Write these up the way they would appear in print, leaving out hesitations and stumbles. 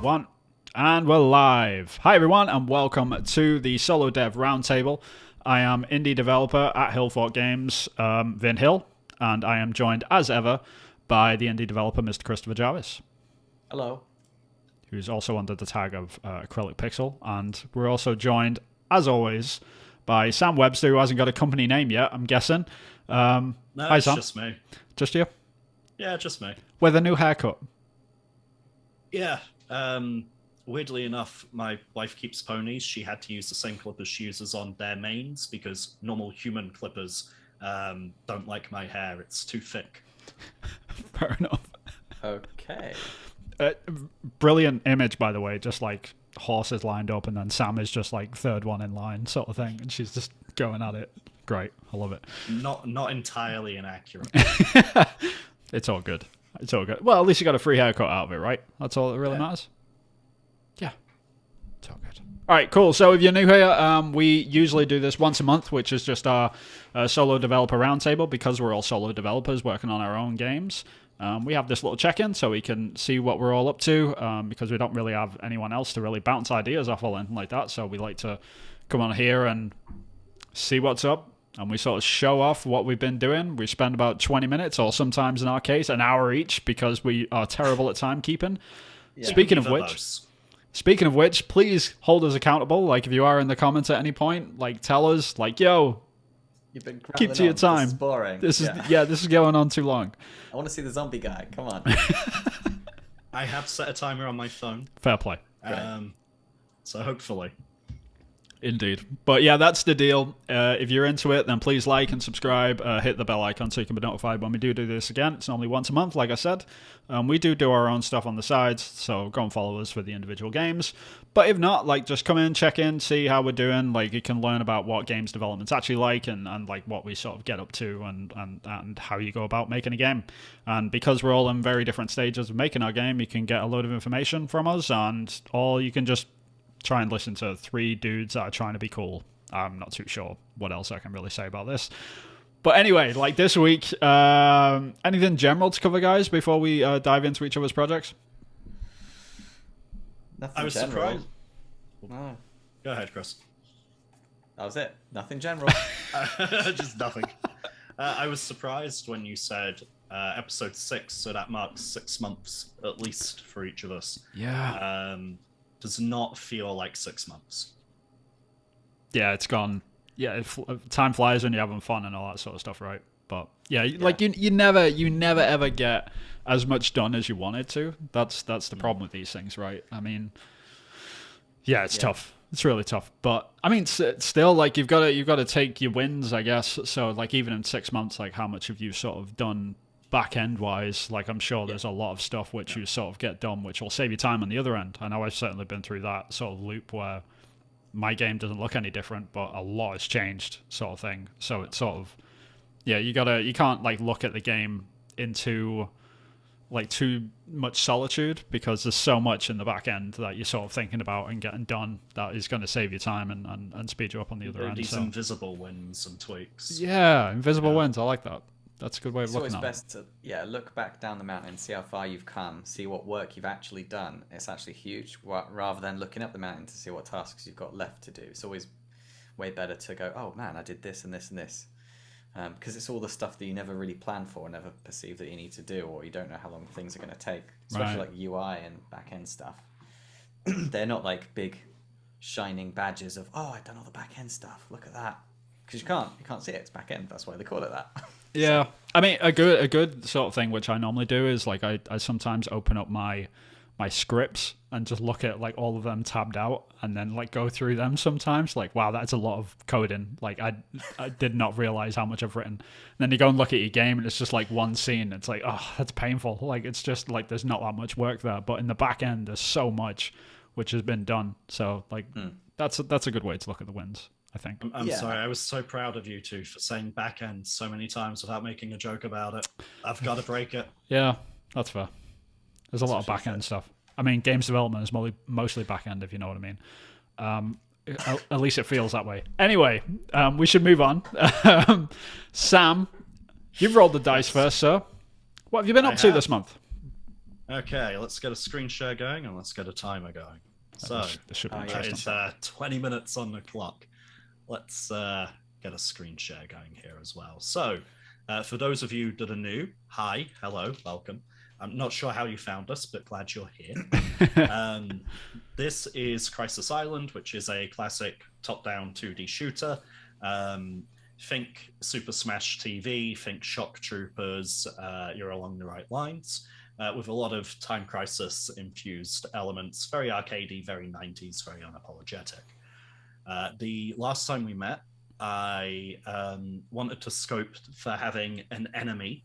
One, and we're live. Hi everyone, and welcome to the Solo Dev Roundtable. I am indie developer at Hillfort Games, Vin Hill, and I am joined as ever by the indie developer, Mr. Christopher Jarvis. Hello. Who's also under the tag of Acrylic Pixel. And we're also joined, as always, by Sam Webster, who hasn't got a company name yet, I'm guessing. No, hi, it's Sam. just me. Just you? Yeah, just me. With a new haircut. Yeah. Weirdly enough, my wife keeps ponies. She had to use the same clippers she uses on their manes because normal human clippers don't like my hair. It's too thick. Fair enough. Okay. Brilliant image, by the way. Just like horses lined up, and then Sam is just like third one in line, sort of thing, and she's just going at it. Great, I love it. Not entirely inaccurate. It's all good. It's all good. Well, at least you got a free haircut out of it, right? That's all that really matters. Yeah, it's all good. All right, cool. So if you're new here, we usually do this once a month, which is just our solo developer roundtable because we're all solo developers working on our own games. We have this little check-in so we can see what we're all up to because we don't really have anyone else to really bounce ideas off or anything like that. So we like to come on here and see what's up. And we sort of show off what we've been doing. We spend about 20 minutes, or sometimes in our case, an hour each, because we are terrible at timekeeping. Yeah. Speaking of which, please hold us accountable. Like, if you are in the comments at any point, like, tell us, like, yo, you've been keep to your time. This is boring. This is going on too long. I want to see the zombie guy. Come on. I have set a timer on my phone. Fair play. So hopefully. Indeed. But yeah, that's the deal. If you're into it, then please like and subscribe. Hit the bell icon so you can be notified when we do this again. It's only once a month, like I said. We do our own stuff on the sides, so go and follow us for the individual games. But if not, like, just come in, check in, see how we're doing. Like, you can learn about what games development's actually like and like what we sort of get up to and how you go about making a game. And because we're all in very different stages of making our game, you can get a load of information from us, or you can just try and listen to three dudes that are trying to be cool. I'm not too sure what else I can really say about this. But anyway, like this week, anything general to cover, guys, before we dive into each other's projects? Nothing I was general. surprised. No. Go ahead, Chris. That was it. Nothing general. Just nothing. I was surprised when you said episode 6, so that marks 6 months at least for each of us. Yeah. Does not feel like 6 months. Yeah, it's gone. Yeah, time flies when you're having fun and all that sort of stuff, right? But yeah. Like you never ever get as much done as you wanted to. That's the problem with these things, right? I mean, yeah, it's tough. It's really tough. But I mean, still, like you've got to take your wins, I guess. So like even in 6 months, like how much have you sort of done back end wise? Like I'm sure there's a lot of stuff which you sort of get done, which will save you time on the other end. I know I've certainly been through that sort of loop where my game doesn't look any different, but a lot has changed, sort of thing. So it's sort of, yeah, you can't like look at the game into like too much solitude because there's so much in the back end that you're sort of thinking about and getting done that is going to save you time and speed you up on the other end. These invisible wins and tweaks. Yeah, invisible wins. I like that. That's a good way of looking at it. It's always best to look back down the mountain, see how far you've come, see what work you've actually done. It's actually huge, rather than looking up the mountain to see what tasks you've got left to do. It's always way better to go, oh man, I did this and this and this, because it's all the stuff that you never really plan for, never perceive that you need to do, or you don't know how long things are going to take. Especially like UI and back end stuff. They're not like big shining badges of, oh, I've done all the back end stuff. Look at that. Because you can't see it. It's back end. That's why they call it that. Yeah, I mean, a good sort of thing which I normally do is like I sometimes open up my scripts and just look at like all of them tabbed out and then like go through them sometimes. Like, wow, that's a lot of coding. Like I did not realize how much I've written. And then you go and look at your game and it's just like one scene. It's like, oh, that's painful. Like it's just like there's not that much work there. But in the back end, there's so much which has been done. So like that's a good way to look at the wins, I think. I'm sorry, I was so proud of you two for saying back end so many times without making a joke about it. I've got to break it. Yeah, that's fair. There's a lot of back end stuff. I mean, games development is mostly back end, if you know what I mean. At least it feels that way. Anyway, we should move on. Sam, you've rolled the dice first, sir. What have you been up to this month? Okay, let's get a screen share going and let's get a timer going. So This should be yeah. that interesting. is 20 minutes on the clock. Let's get a screen share going here as well. So for those of you that are new, hi, hello, welcome. I'm not sure how you found us, but glad you're here. This is Crisis Island, which is a classic top-down 2D shooter. Think Super Smash TV, think Shock Troopers, you're along the right lines, with a lot of Time Crisis infused elements, very arcadey, very 90s, very unapologetic. The last time we met, I wanted to scope for having an enemy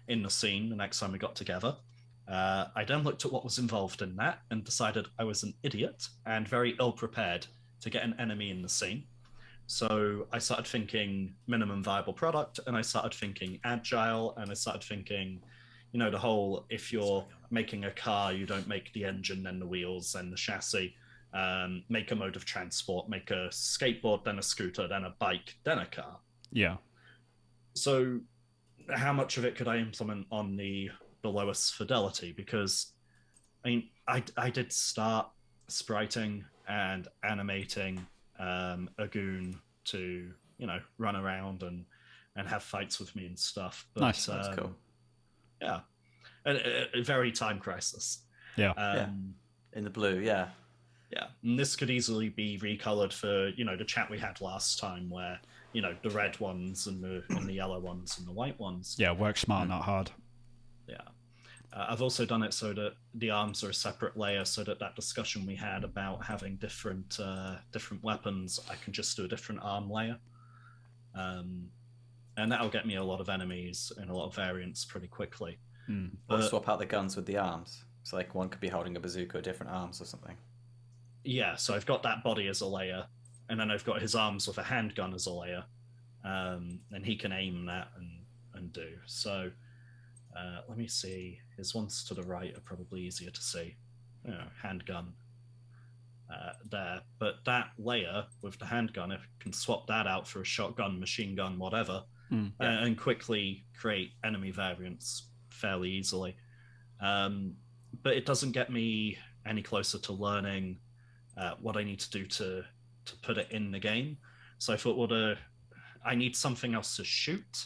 in the scene the next time we got together. I then looked at what was involved in that and decided I was an idiot and very ill prepared to get an enemy in the scene. So I started thinking minimum viable product, and I started thinking agile, and I started thinking, the whole, if you're making a car, you don't make the engine, then the wheels, then the chassis. Make a mode of transport, make a skateboard, then a scooter, then a bike, then a car. Yeah. So how much of it could I implement on the lowest fidelity? Because I did start spriting and animating a goon to run around and have fights with me and stuff. But, Nice. That's cool. Yeah, a very Time Crisis. Yeah. In the blue, yeah. Yeah, and this could easily be recolored for the chat we had last time, where the red ones and the yellow ones and the white ones. Yeah, work smart, not hard. Yeah, I've also done it so that the arms are a separate layer, so that discussion we had about having different weapons, I can just do a different arm layer, and that'll get me a lot of enemies and a lot of variants pretty quickly. Or swap out the guns with the arms. So like one could be holding a bazooka with different arms or something. Yeah, so I've got that body as a layer, and then I've got his arms with a handgun as a layer, and he can aim that and do. So let me see. His ones to the right are probably easier to see. Handgun there. But that layer with the handgun, I can swap that out for a shotgun, machine gun, whatever, and quickly create enemy variants fairly easily. But it doesn't get me any closer to learning what I need to do to put it in the game. So I thought, I need something else to shoot.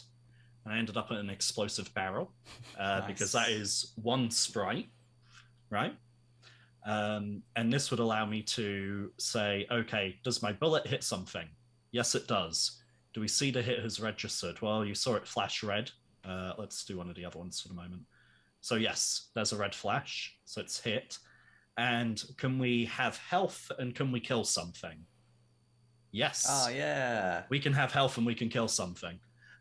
And I ended up at an explosive barrel Nice. because that is one sprite, right? And this would allow me to say, okay, does my bullet hit something? Yes, it does. Do we see the hit has registered? Well, you saw it flash red. Let's do one of the other ones for the moment. So yes, there's a red flash, so it's hit. And can we have health and can we kill something? Yes. Oh, yeah. We can have health and we can kill something.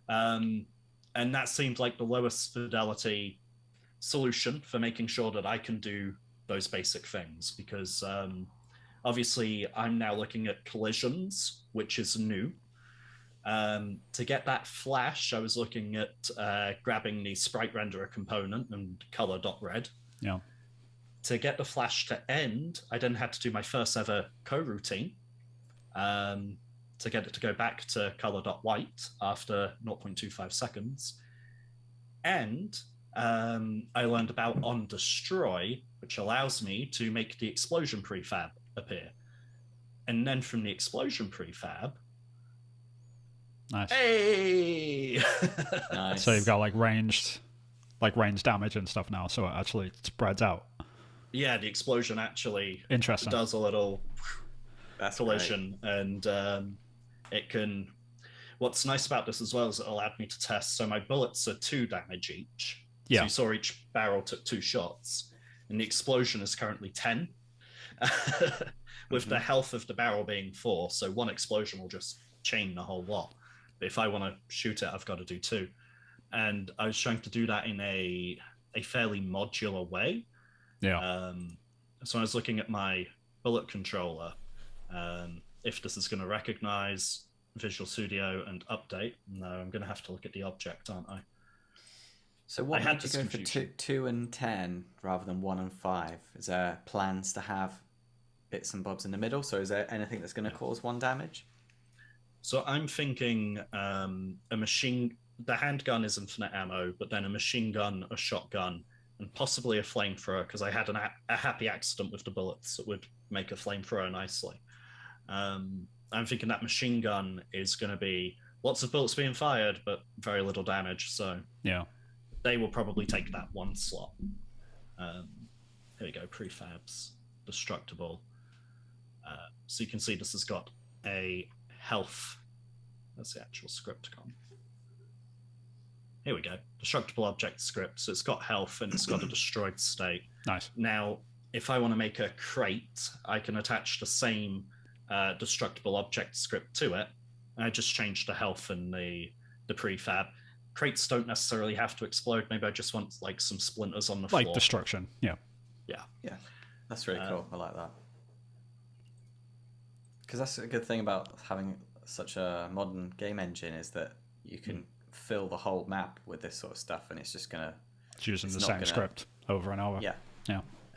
And that seemed like the lowest fidelity solution for making sure that I can do those basic things, because obviously I'm now looking at collisions, which is new. To get that flash, I was looking at grabbing the sprite renderer component and color.red. Yeah. To get the flash to end, I then had to do my first ever coroutine to get it to go back to color.white after 0.25 seconds. And I learned about on destroy, which allows me to make the explosion prefab appear. And then from the explosion prefab, Nice. hey! Nice. So you've got like ranged damage and stuff now, so it actually spreads out. Yeah, the explosion actually Interesting. does a little That's collision, and it can. What's nice about this as well is it allowed me to test. So my bullets are 2 damage each. Yeah. So you saw each barrel took 2 shots, and the explosion is currently 10, with the health of the barrel being 4. So one explosion will just chain the whole lot. But if I want to shoot it, I've got to do 2. And I was trying to do that in a fairly modular way. Yeah. So I was looking at my bullet controller, if this is going to recognize Visual Studio and update. No, I'm going to have to look at the object, aren't I? So what I had made you this go for confusion. 2 and 10 rather than 1 and 5? Is there plans to have bits and bobs in the middle? So is there anything that's going to cause 1 damage? So I'm thinking the handgun is infinite ammo, but then a machine gun, a shotgun, and possibly a flamethrower, because I had a happy accident with the bullets that would make a flamethrower nicely. I'm thinking that machine gun is going to be lots of bullets being fired, but very little damage. So Yeah. they will probably take that one slot. Here we go, prefabs, destructible. So you can see this has got a health. That's the actual script gone. Here we go, destructible object script. So it's got health and it's got a destroyed state. Nice. Now, if I want to make a crate, I can attach the same destructible object script to it. I just changed the health and the prefab. Crates don't necessarily have to explode. Maybe I just want like some splinters on the floor. Like destruction. Yeah. Yeah, that's really cool. I like that. Because that's a good thing about having such a modern game engine is that you can fill the whole map with this sort of stuff, and it's just gonna Using the same script over and over. Yeah.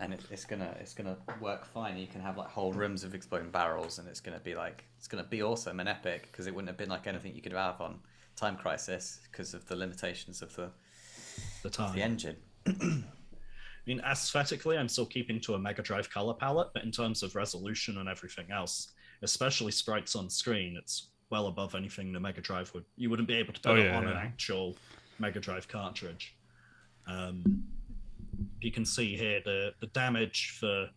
And it's gonna work fine. You can have like whole rooms of exploding barrels, and it's gonna be awesome and epic, because it wouldn't have been like anything you could have on Time Crisis because of the limitations of the engine. I mean, aesthetically, I'm still keeping to a Mega Drive color palette, but in terms of resolution and everything else, especially sprites on screen, it's well above anything the Mega Drive would. You wouldn't be able to put it on an actual Mega Drive cartridge. You can see here the damage for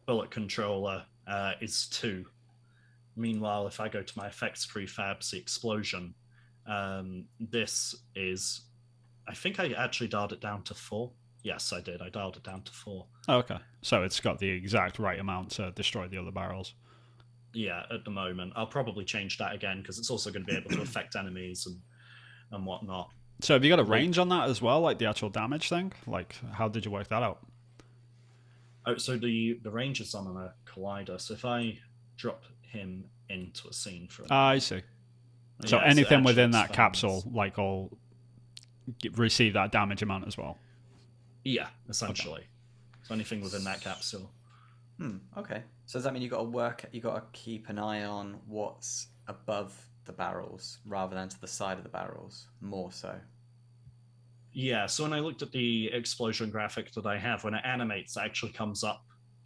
bullet controller is 2. Meanwhile, if I go to my effects prefabs, the explosion, this is, I think I actually dialed it down to 4. Yes, I did. I dialed it down to 4. Oh, okay. So it's got the exact right amount to destroy the other barrels. Yeah, at the moment. I'll probably change that again, because it's also going to be able to affect enemies and whatnot. So have you got a range on that as well, like the actual damage thing? Like, how did you work that out? Oh, so the range is on a collider. So if I drop him into a scene for I see. So anything within that capsule, like, will receive that damage amount as well? Yeah, essentially. Okay. So anything within that capsule. Okay. So does that mean you got to keep an eye on what's above the barrels rather than to the side of the barrels, more so? Yeah, so when I looked at the explosion graphic that I have, when it animates, it actually comes up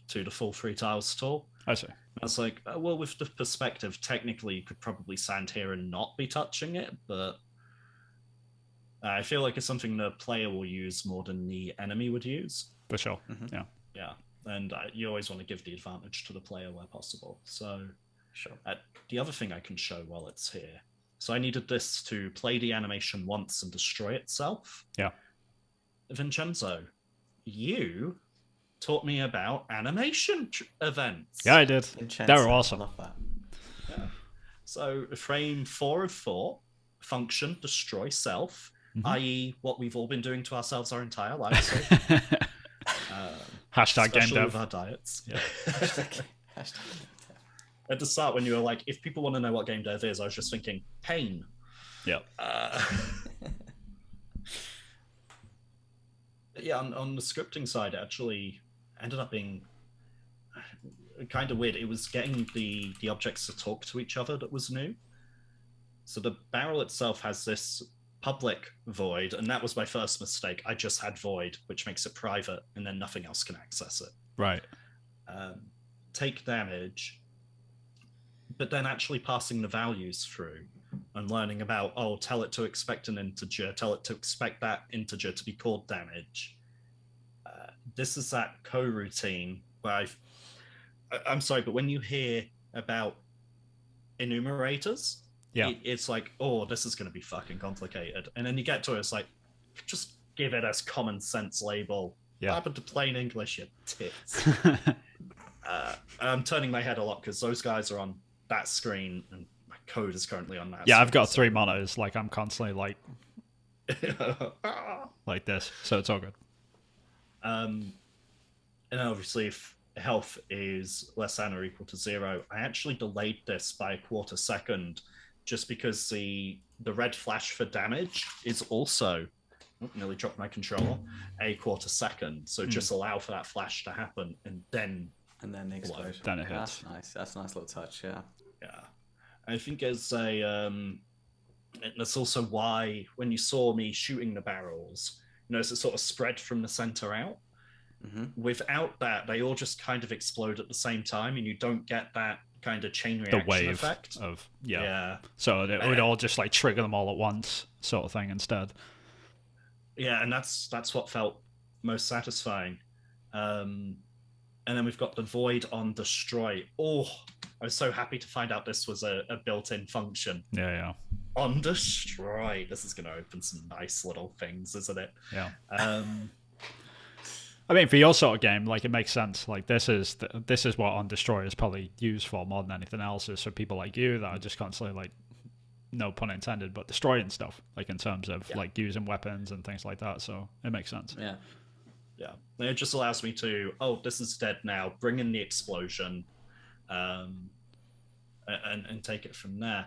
to the full 3 tiles tall. I see. I was like, well, with the perspective, technically you could probably stand here and not be touching it, but I feel like it's something the player will use more than the enemy would use. For sure. Mm-hmm. Yeah. And you always want to give the advantage to the player where possible. So sure. The other thing I can show while it's here. So I needed this to play the animation once and destroy itself. Yeah. Vincenzo, you taught me about animation events. Yeah, I did. They were awesome. I love that. Yeah. So frame 4 of 4, function, destroy self, i.e. what we've all been doing to ourselves our entire lives. So, hashtag game dev. With our diets. Yeah. Hashtag. At the start, when you were like, if people want to know what game dev is, I was just thinking, pain. Yeah. Yeah, on the scripting side, it actually ended up being kind of weird. It was getting the objects to talk to each other that was new. So the barrel itself has this public void, and that was my first mistake. I just had void, which makes it private, and then nothing else can access it. Right. Take damage, but then actually passing the values through and learning about, tell it to expect an integer, tell it to expect that integer to be called damage. This is that coroutine where I'm sorry, but when you hear about enumerators, it's like, this is going to be fucking complicated. And then you get to it, it's like, just give it as common sense label. Yeah. What happened to plain English, you tits? I'm turning my head a lot because those guys are on that screen and my code is currently on that. Yeah, I've got 3 monitors. Like, I'm constantly like this, so it's all good. And obviously, if health is less than or equal to 0, I actually delayed this by a quarter second, just because the red flash for damage is also nearly dropped my controller a quarter second. So just allow for that flash to happen and then the explosion. Then it hits. That's nice. That's a nice little touch. Yeah. I think that's also why when you saw me shooting the barrels, as it sort of spread from the center out. Without that, they all just kind of explode at the same time, and you don't get that kind of chain reaction The wave effect. of So it would all just like trigger them all at once, sort of thing instead. Yeah, and that's what felt most satisfying. And then we've got the void on destroy. Oh, I was so happy to find out this was a built-in function. Yeah. On destroy. This is going to open some nice little things, isn't it? Yeah. I mean, for your sort of game, like, it makes sense. Like, this is what On Destroy is probably used for more than anything else, is for people like you that are just constantly, like, no pun intended, but destroying stuff, like, in terms of like using weapons and things like that. So it makes sense. Yeah. And it just allows me to, this is dead now, bring in the explosion, and take it from there.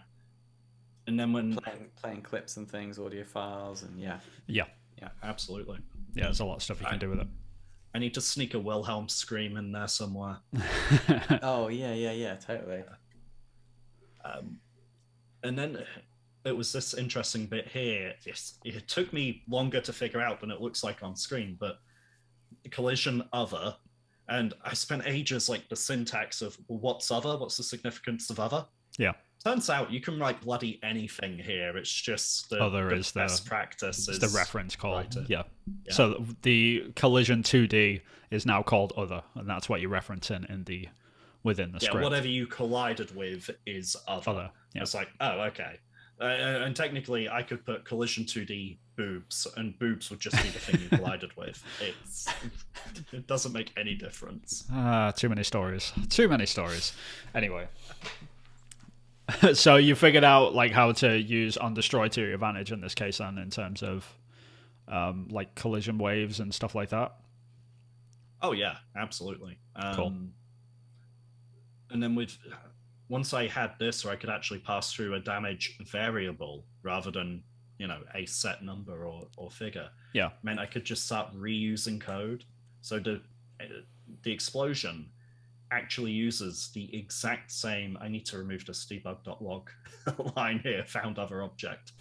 And then when playing clips and things, audio files, and yeah, absolutely. Yeah, there's a lot of stuff you can do with it. I need to sneak a Wilhelm scream in there somewhere. Oh yeah, totally. And then it was this interesting bit here. It took me longer to figure out than it looks like on screen, but collision other, and I spent ages like the syntax of what's other, what's the significance of other. Yeah. Turns out you can write bloody anything here. It's just the best practice. It's the reference called. Yeah. So the collision 2D is now called other, and that's what you reference within the script. Yeah, whatever you collided with is other. Yeah. It's like, oh, okay. And technically, I could put collision 2D boobs, and boobs would just be the thing you collided with. It doesn't make any difference. Too many stories. Anyway. So you figured out like how to use On Destroy to your advantage in this case, then, in terms of like collision waves and stuff like that. Oh yeah, absolutely. Cool. And then once I had this, where I could actually pass through a damage variable rather than a set number or figure. Yeah, meant I could just start reusing code. So the explosion actually uses the exact same. I need to remove this debug.log line here. Found other object.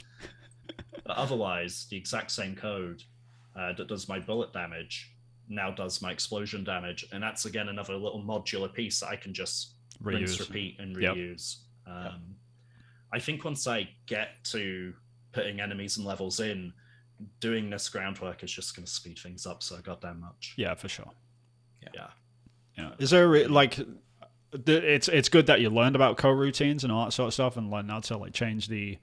But otherwise, the exact same code that does my bullet damage now does my explosion damage, and that's again another little modular piece that I can just rinse, repeat, and reuse. Yep. I think once I get to putting enemies and levels in, doing this groundwork is just going to speed things up so goddamn much. Yeah, for sure. Yeah. Is there like, it's good that you learned about coroutines and all that sort of stuff, and learned how to like change the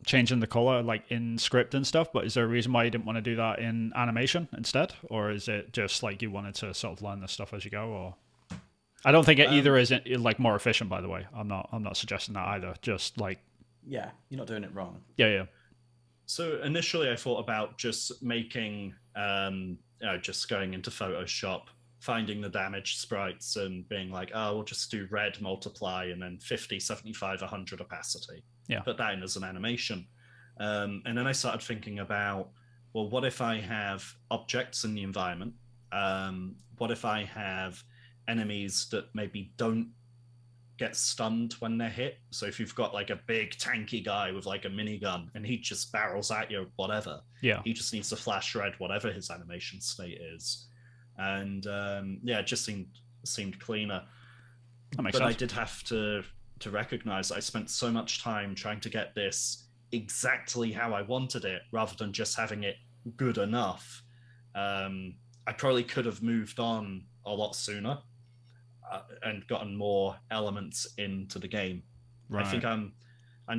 changing the color like in script and stuff, but is there a reason why you didn't want to do that in animation instead, or is it just like you wanted to sort of learn this stuff as you go? Or I don't think it either is like more efficient, by the way. I'm not suggesting that either, just like, yeah, you're not doing it wrong. Yeah. So initially I thought about just making just going into Photoshop, finding the damage sprites and being like, we'll just do red multiply and then 50, 75, 100 opacity. Yeah. Put that in as an animation. And then I started thinking about, well, what if I have objects in the environment? What if I have enemies that maybe don't get stunned when they're hit? So if you've got like a big tanky guy with like a minigun and he just barrels at you, whatever. Yeah. He just needs to flash red, whatever his animation state is. And it just seemed cleaner. That makes sense. I did have to recognize I spent so much time trying to get this exactly how I wanted it rather than just having it good enough. I probably could have moved on a lot sooner and gotten more elements into the game. Right. I think I'm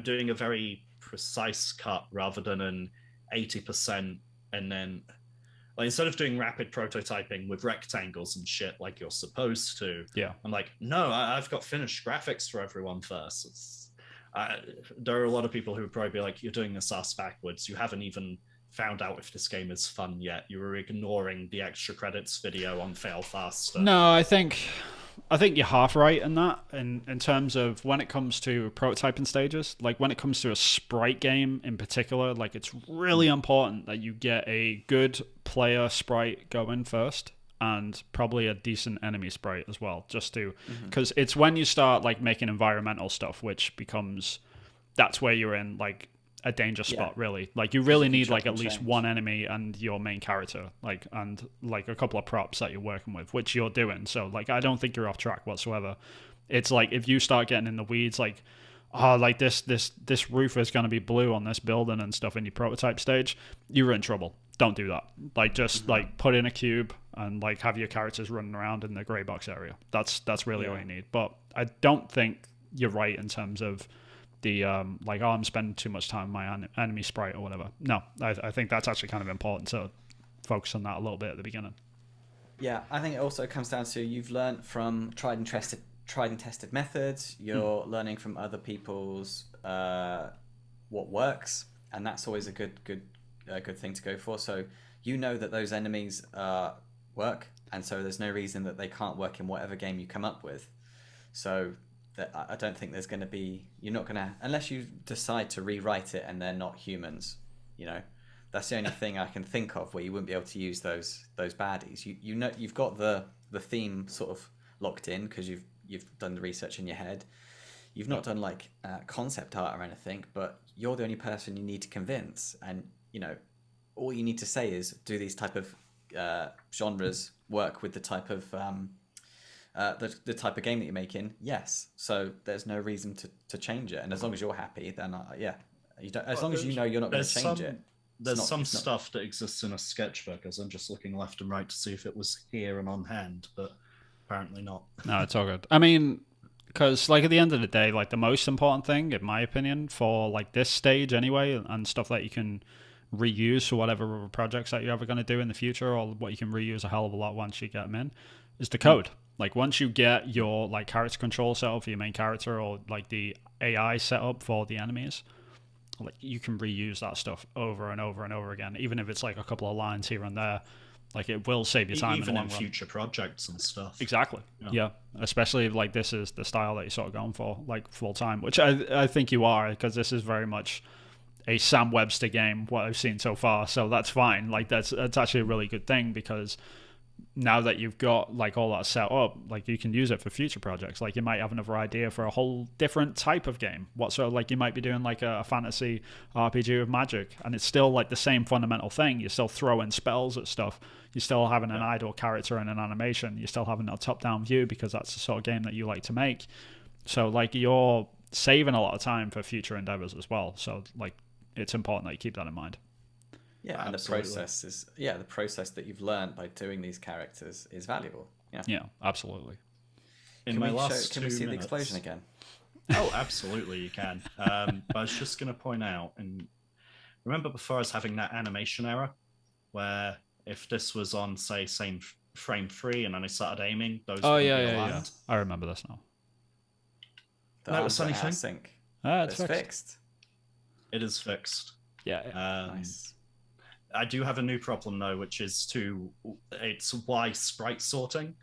doing a very precise cut rather than an 80%, and then like instead of doing rapid prototyping with rectangles and shit like you're supposed to, I'm like, no, I've got finished graphics for everyone first. There are a lot of people who would probably be like, you're doing this ass backwards. You haven't even found out if this game is fun yet. You were ignoring the extra credits video on Fail Faster. No, I think you're half right in that, in terms of when it comes to prototyping stages. Like when it comes to a sprite game in particular, like it's really important that you get a good player sprite going first, and probably a decent enemy sprite as well, just to, because it's when you start like making environmental stuff, which becomes, that's where you're in like a danger spot, Yeah. really. Like you really can need chop like at and least change. one enemy and your main character, like, and like a couple of props that you're working with, which you're doing. So like I don't think you're off track whatsoever. It's like if you start getting in the weeds, like, oh, like this roof is going to be blue on this building and stuff in your prototype stage, you're in trouble. Don't do that. Like just like put in a cube and like have your characters running around in the gray box area. That's really all you need. But I don't think you're right in terms of the like, oh, I'm spending too much time on my enemy sprite or whatever. No, I think that's actually kind of important to focus on that a little bit at the beginning. Yeah, I think it also comes down to you've learned from tried and tested methods. You're learning from other people's what works, and that's always a good thing to go for. So you know that those enemies work, and so there's no reason that they can't work in whatever game you come up with. So that I don't think there's going to be, you're not going to, unless you decide to rewrite it and they're not humans, you know. That's the only thing I can think of where you wouldn't be able to use those baddies. You know, you've got the theme sort of locked in because you've done the research in your head. You've not done like concept art or anything, but you're the only person you need to convince. And you know, all you need to say is, do these type of genres work with the type of the type of game that you're making? Yes. So there's no reason to change it. And as long as you're happy, then yeah, you don't. As long as you know you're not going to change it. There's some stuff that exists in a sketchbook, as I'm just looking left and right to see if it was here and on hand, but apparently not. No, it's all good. I mean, because like at the end of the day, like the most important thing, in my opinion, for like this stage anyway, and stuff that you can reuse for whatever projects that you're ever going to do in the future, or what you can reuse a hell of a lot once you get them in, is the code. Like once you get your like character control set up for your main character, or like the AI set up for the enemies, like you can reuse that stuff over and over and over again, even if it's like a couple of lines here and there. Like it will save you time even in the long future projects and stuff. Exactly. Yeah. Especially if like this is the style that you're sort of going for, like full time, which I think you are, because this is very much a Sam Webster game, what I've seen so far. So that's fine. Like that's actually a really good thing, because now that you've got like all that set up, like you can use it for future projects. Like you might have another idea for a whole different type of game. Like you might be doing like a fantasy RPG with magic, and it's still like the same fundamental thing. You're still throwing spells at stuff. You're still having an idle character and an animation. You're still having a top-down view, because that's the sort of game that you like to make. So like you're saving a lot of time for future endeavors as well. So like it's important that you keep that in mind. Yeah, and Absolutely. the process that you've learned by doing these characters is valuable. Yeah, Absolutely. Can we see the explosion again? Oh, absolutely, you can. But I was just going to point out, and remember before I was having that animation error, where if this was on, say, same frame 3, and then I started aiming, those would be aligned. I remember this now. Notice arms are out of anything? sync. It's It's fixed. fixed. It is fixed. Yeah. Nice. I do have a new problem though, which is it's Y sprite sorting,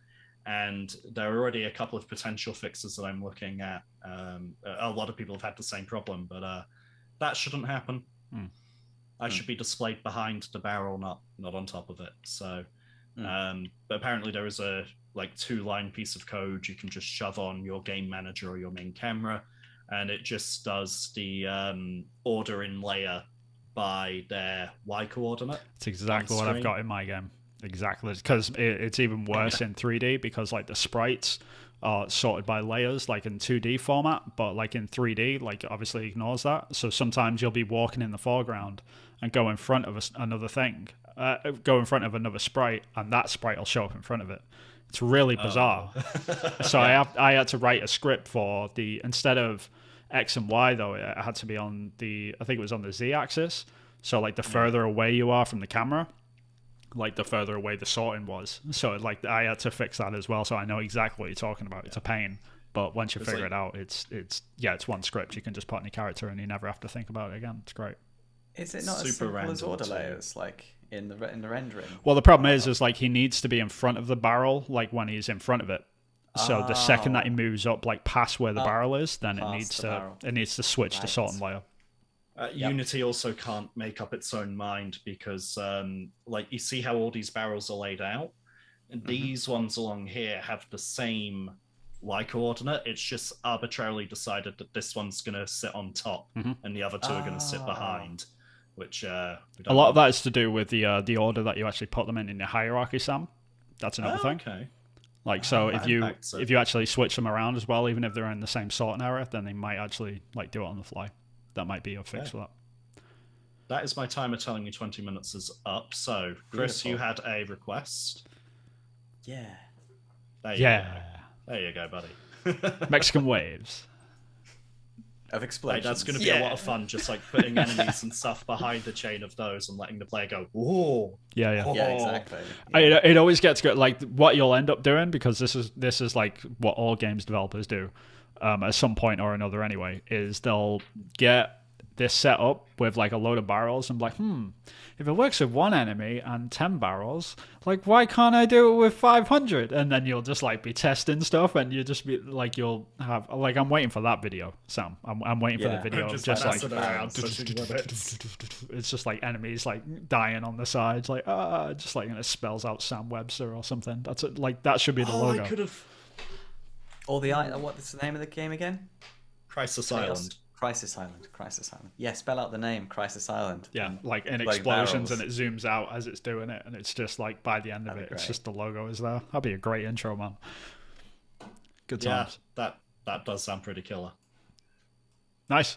and there are already a couple of potential fixes that I'm looking at. A lot of people have had the same problem, but that shouldn't happen. I should be displayed behind the barrel, not on top of it. So, but apparently there is a like 2-line piece of code you can just shove on your game manager or your main camera, and it just does the order in layer by their Y coordinate. It's exactly what I've got in my game. Exactly, because it's even worse in 3D, because like the sprites are sorted by layers, like in 2D format, but like in 3D, like obviously ignores that. So sometimes you'll be walking in the foreground and go in front of another thing, go in front of another sprite, and that sprite will show up in front of it. It's really bizarre. So I had to write a script for instead of X and Y though, it had to be on I think it was on the Z axis. So like the further away you are from the camera, like the further away the sorting was. So like I had to fix that as well. So I know exactly what you're talking about. It's a pain, but once you figure it out, it's one script. You can just put in your character and you never have to think about it again. It's great. Is it not as simple as order layers, like in the rendering? Well, the problem is like he needs to be in front of the barrel, like when he's in front of it. So the second that he moves up, like past where the barrel is, then it needs to switch to sorting layer. Unity also can't make up its own mind, because like you see how all these barrels are laid out, and these ones along here have the same Y coordinate. It's just arbitrarily decided that this one's going to sit on top and the other two are going to sit behind, which we A don't lot know. of that is to do with the order that you actually put them in the hierarchy, Sam. That's another thing. Okay. Like, so that if you impacts it. if you actually switch them around as well, even if they're in the same sorting area, then they might actually like do it on the fly. That might be a fix for that. That is my timer telling me 20 minutes is up. So, Chris, Beautiful. you had a request. Yeah. There you go, buddy. Mexican waves. Of Hey, explosions. that's going to be a lot of fun, just like putting enemies and stuff behind the chain of those and letting the player go, whoa. Yeah. Yeah, exactly. It always gets good. Like what you'll end up doing, because this is like what all games developers do, at some point or another anyway, is they'll get this set up with like a load of barrels and be like, if it works with one enemy and 10 barrels, like why can't I do it with 500? And then you'll just like be testing stuff, and you just be like, you'll have like, I'm waiting for that video, Sam. I'm waiting for the video. Just Just like messing around, switching limits. it's just like enemies like dying on the sides, like just like, and it spells out Sam Webster or something. That's it. Like that should be the logo. I could have. Or what's the name of the game again? Crisis Chaos. Island. Crisis Island. Crisis Island. Yeah, spell out the name. Crisis Island. Yeah, And like in bloody explosions, barrels. and it zooms out as it's doing it, and it's just like by the end of That'd it, be it's great. just the logo is there. That'd be a great intro, man. Good Yeah, times. that does sound pretty killer. Nice.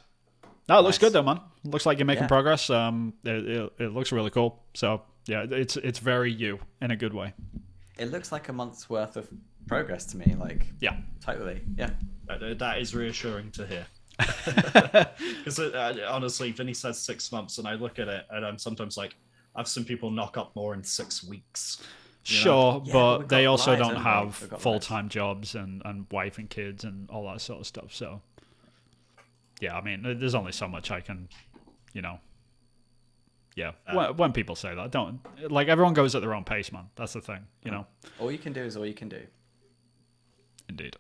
No, it looks Nice. good though, man. Looks like you're making Yeah. progress. It looks really cool. So yeah, it's very you in a good way. It looks like a month's worth of progress to me. Like, Yeah. totally. Yeah. That is reassuring to hear. Because honestly, Vinny says 6 months, and I look at it, and I'm sometimes like, I've seen people knock up more in 6 weeks. You know? Sure, Yeah, but we've they got also lives, don't haven't we? have We've got full-time jobs and wife and kids and all that sort of stuff. So yeah, I mean, there's only so much I can, yeah. When people say that, don't like, everyone goes at their own pace, man. That's the thing, All you can do is all you can do. Indeed.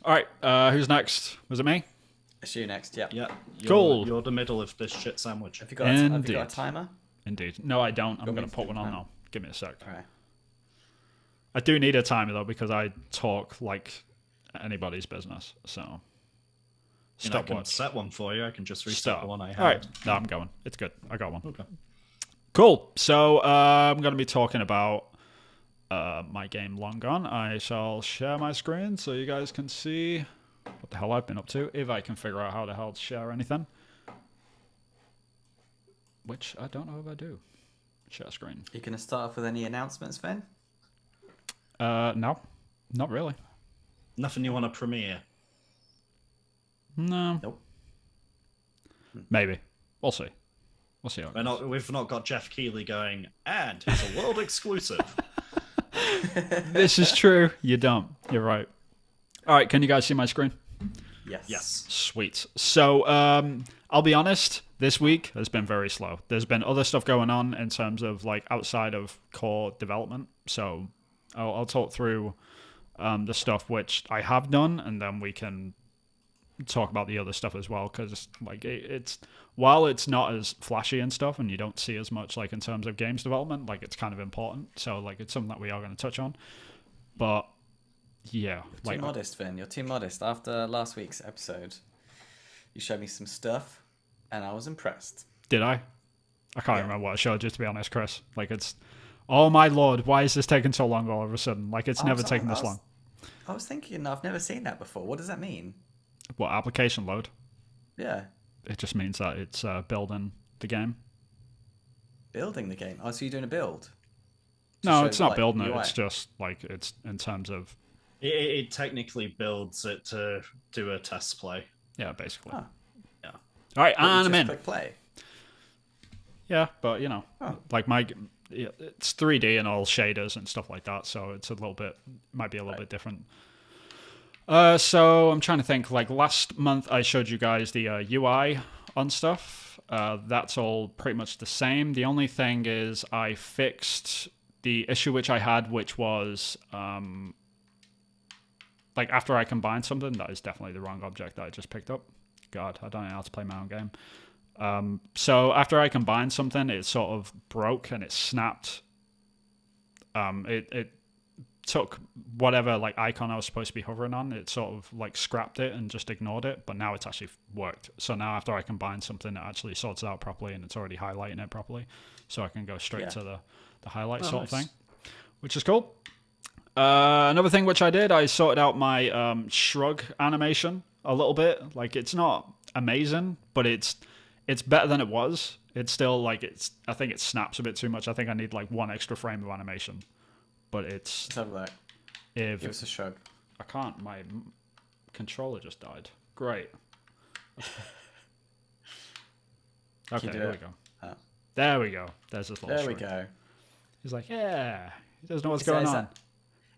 All right, who's next? Was it me? It's you next. Yeah. Yeah. Cool. You're the middle of this shit sandwich. Have you got a Indeed. timer? Indeed. No, I don't. I'm me going to to put do one on that? now. Give me a sec. All right. I do need a timer though, because I talk like anybody's business. So I can stopwatch. set one for you. I can just reset Stop. the one I had. All right. No, I'm going. It's good. I got one. Okay. Cool. So I'm going to be talking about my game Long Gone. I shall share my screen so you guys can see what the hell I've been up to, if I can figure out how the hell to share anything. Which I don't know if I do. Share screen. You gonna start off with any announcements, Finn? No, not really. Nothing you want to premiere. No. Nope. Maybe. We'll see. We'll see. How it goes. We've not got Jeff Keighley going, and it's a world exclusive. This is true. You don't. You're right. All right. Can you guys see my screen? Yes. Yes. Sweet. So, I'll be honest, this week has been very slow. There's been other stuff going on in terms of like outside of core development. So I'll talk through the stuff which I have done, and then we can talk about the other stuff as well, because like it's while it's not as flashy and stuff, and you don't see as much like in terms of games development, like it's kind of important. So like it's something that we are going to touch on. But yeah, Too modest, Finn. You're too modest. After last week's episode, you showed me some stuff, and I was impressed. did I can't remember what I showed you, to be honest, Chris. Like it's, oh my lord, why is this taking so long all of a sudden? Like it's never taken this long. I was thinking, I've never seen that before. What does that mean? What, application load? Yeah. It just means that it's building the game. Building the game. Oh, so you're doing a build? To No, show, it's not like, building it. UI. It's just like it's in terms of It technically builds it to do a test play. yeah, basically. Huh. Yeah. All right, But you and I'm just in. click play. Yeah, but Oh. like it's 3D and all shaders and stuff like that, so it's a little bit, might be a little bit different. So I'm trying to think. Like last month, I showed you guys the UI on stuff. That's all pretty much the same. The only thing is I fixed the issue which I had, which was like after I combined something, that is definitely the wrong object that I just picked up. God, I don't know how to play my own game. So after I combined something, it sort of broke and it snapped. It took whatever like icon I was supposed to be hovering on. It sort of like scrapped it and just ignored it. But now it's actually worked. So now after I combine something, it actually sorts it out properly and it's already highlighting it properly. So I can go straight to the highlight sort of thing, which is cool. Another thing which I did, I sorted out my shrug animation a little bit. Like it's not amazing, but it's better than it was. It's still like I think it snaps a bit too much. I think I need like 1 extra frame of animation. But it's... Let's have a look. Give us a shrug. I can't. My controller just died. Great. Okay, there we go. Oh. There we go. There's this little shrug. There we go. He's like, yeah. He doesn't know what's going on.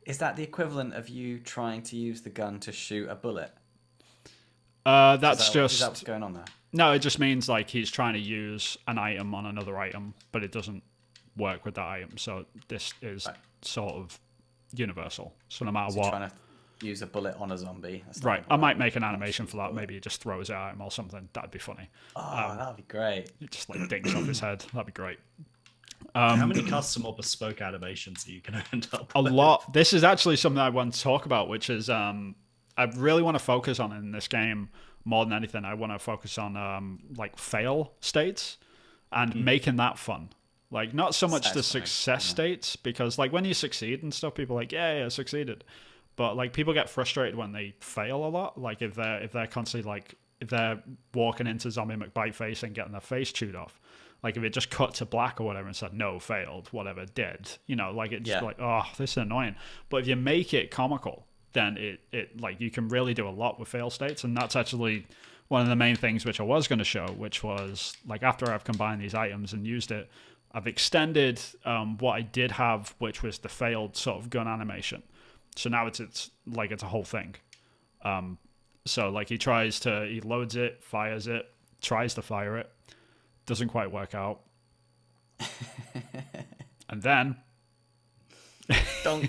Is that the equivalent of you trying to use the gun to shoot a bullet? Is that what's going on there? No, it just means like he's trying to use an item on another item, but it doesn't work with that item. So this is sort of universal. So no matter what, trying to use a bullet on a zombie. Right. I might make an animation for that. Maybe he just throws it at him or something. That'd be funny. Oh, that'd be great. It just like dinks off his head. That'd be great. How many custom or bespoke animations are you going to end up with? A lot. This is actually something I want to talk about, which is I really want to focus on in this game more than anything. I want to focus on like fail states and making that fun. Like not so much the success states, because like when you succeed and stuff, people are like, yeah, I succeeded. But like people get frustrated when they fail a lot. Like if they're constantly like if they're walking into Zombie McBiteface and getting their face chewed off. Like if it just cut to black or whatever and said no, failed, whatever, did. You know, like it's like, oh, this is annoying. But if you make it comical, then it like you can really do a lot with fail states. And that's actually one of the main things which I was going to show, which was like after I've combined these items and used it, I've extended what I did have, which was the failed sort of gun animation. So now it's a whole thing. So like he loads it, fires it, tries to fire it, doesn't quite work out. And then then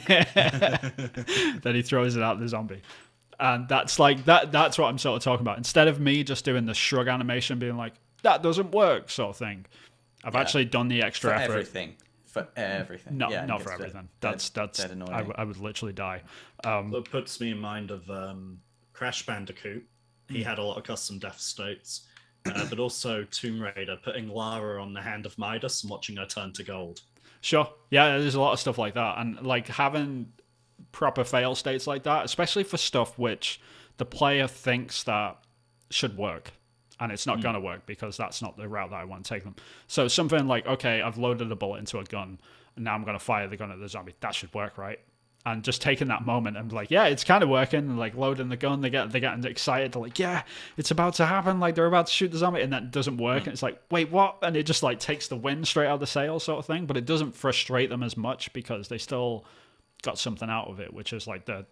he throws it at the zombie. And that's like that's what I'm sort of talking about. Instead of me just doing the shrug animation being like, that doesn't work sort of thing. I've actually done the extra effort. For everything. No, not for everything. That's I would literally die. That puts me in mind of Crash Bandicoot. He had a lot of custom death states. But also Tomb Raider, putting Lara on the hand of Midas and watching her turn to gold. Sure. Yeah, there's a lot of stuff like that. And like having proper fail states like that, especially for stuff which the player thinks that should work. And it's not going to work because that's not the route that I want to take them. So something like, okay, I've loaded a bullet into a gun and now I'm going to fire the gun at the zombie. That should work, right? And just taking that moment and like, yeah, it's kind of working. And like loading the gun, they're getting excited. They're like, yeah, it's about to happen. Like they're about to shoot the zombie, and that doesn't work. And it's like, wait, what? And it just like takes the wind straight out of the sail, sort of thing. But it doesn't frustrate them as much because they still got something out of it, which is like the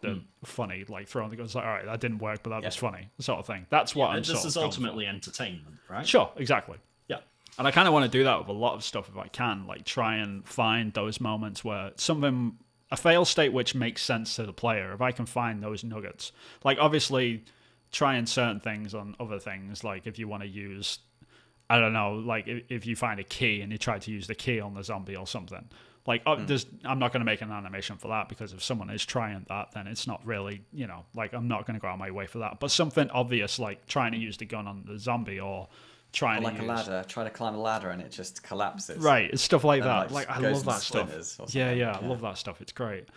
funny, like throwing the guns. Like, all right, that didn't work, but that was funny, sort of thing. That's what I'm. This is ultimately entertainment, right? Sure, exactly. Yeah, and I kind of want to do that with a lot of stuff if I can. Like try and find those moments where something. A fail state which makes sense to the player, if I can find those nuggets. Like, obviously, trying certain things on other things, like if you want to use, I don't know, like if you find a key and you try to use the key on the zombie or something. Like, I'm not going to make an animation for that because if someone is trying that, then it's not really, you know, like I'm not going to go out of my way for that. But something obvious, like trying to use the gun on the zombie or try to ladder, try to climb a ladder and it just collapses. Right, it's stuff like that. Like I love that stuff. Yeah, I love that stuff. It's great.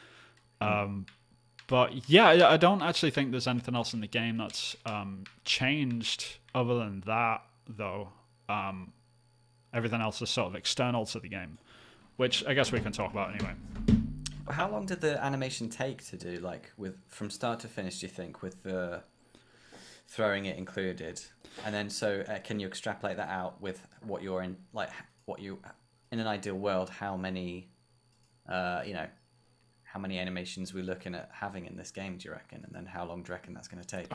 But yeah, I don't actually think there's anything else in the game that's changed other than that, though. Everything else is sort of external to the game, which I guess we can talk about anyway. How long did the animation take to do, like from start to finish? Do you think with the throwing it included? And then, so can you extrapolate that out with what you're in, like what you, in an ideal world, how many, how many animations we're looking at having in this game, do you reckon? And then how long do you reckon that's going to take?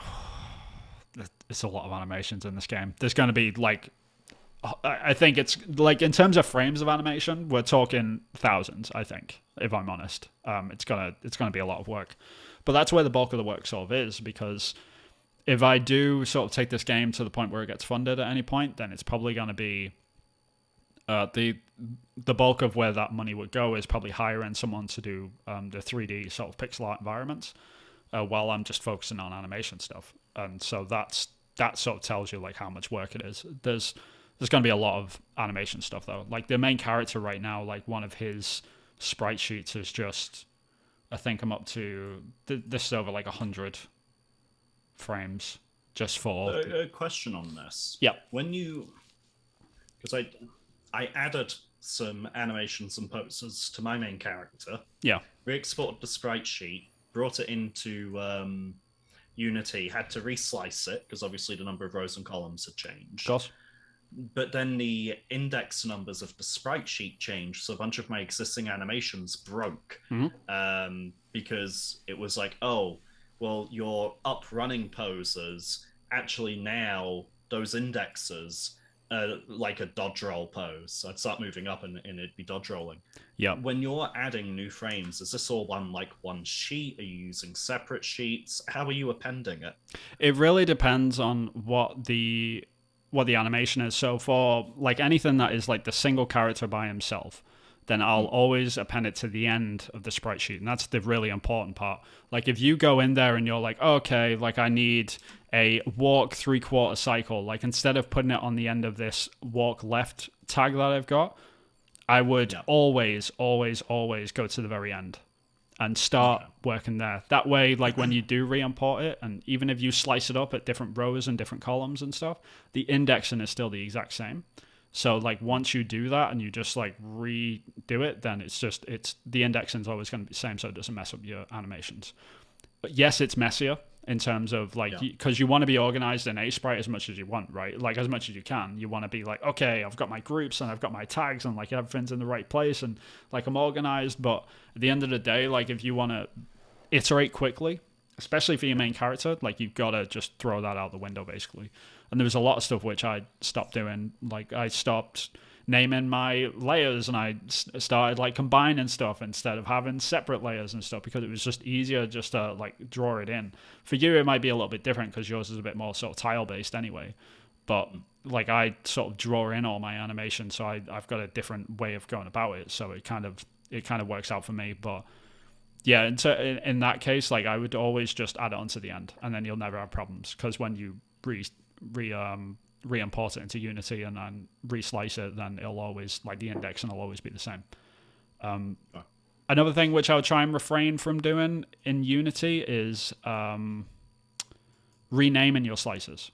It's a lot of animations in this game. There's going to be like, I think it's like in terms of frames of animation, we're talking thousands, I think, if I'm honest. It's gonna be a lot of work. But that's where the bulk of the work sort of is, because if I do sort of take this game to the point where it gets funded at any point, then it's probably going to be the the bulk of where that money would go is probably hiring someone to do the 3D sort of pixel art environments, while I'm just focusing on animation stuff. And so that sort of tells you like how much work it is. There's going to be a lot of animation stuff though. Like the main character right now, like one of his sprite sheets is just, I think I'm up to this is over like 100 frames just for a question on this. Yeah. When you, because I added some animations and poses to my main character. Yeah. Re-exported the sprite sheet, brought it into Unity, had to reslice it because obviously the number of rows and columns had changed. Of course. But then the index numbers of the sprite sheet changed, so a bunch of my existing animations broke because it was like, oh, well, your up running poses actually now those indexes like a dodge roll pose. So I'd start moving up and it'd be dodge rolling. Yeah. When you're adding new frames, is this all one sheet? Are you using separate sheets? How are you appending it? It really depends on what the animation is. So for like anything that is like the single character by himself, then I'll always append it to the end of the sprite sheet. And that's the really important part. Like if you go in there and you're like, okay, like I need a walk 3/4 cycle, like instead of putting it on the end of this walk left tag that I've got, I would always go to the very end and start working there. That way, like when you do re-import it, and even if you slice it up at different rows and different columns and stuff, the indexing is still the exact same. So like once you do that and you just like redo it, then it's the indexing is always going to be the same, so it doesn't mess up your animations. But yes, it's messier in terms of like, because you want to be organized in A-Sprite as much as you want, right? Like as much as you can. You want to be like, okay, I've got my groups and I've got my tags and like everything's in the right place and like I'm organized. But at the end of the day, like if you want to iterate quickly, especially for your main character, like you've got to just throw that out the window basically. And there was a lot of stuff which I stopped doing. Like I stopped naming my layers and I started like combining stuff instead of having separate layers and stuff because it was just easier just to like draw it in. For you, it might be a little bit different because yours is a bit more sort of tile based anyway. But like I sort of draw in all my animation, so I've got a different way of going about it. So it kind of works out for me. But yeah, in that case, like I would always just add it onto the end, and then you'll never have problems because when you re-import it into Unity and then reslice it, then it'll always like the indexing will always be the same. Another thing which I would try and refrain from doing in Unity is renaming your slices.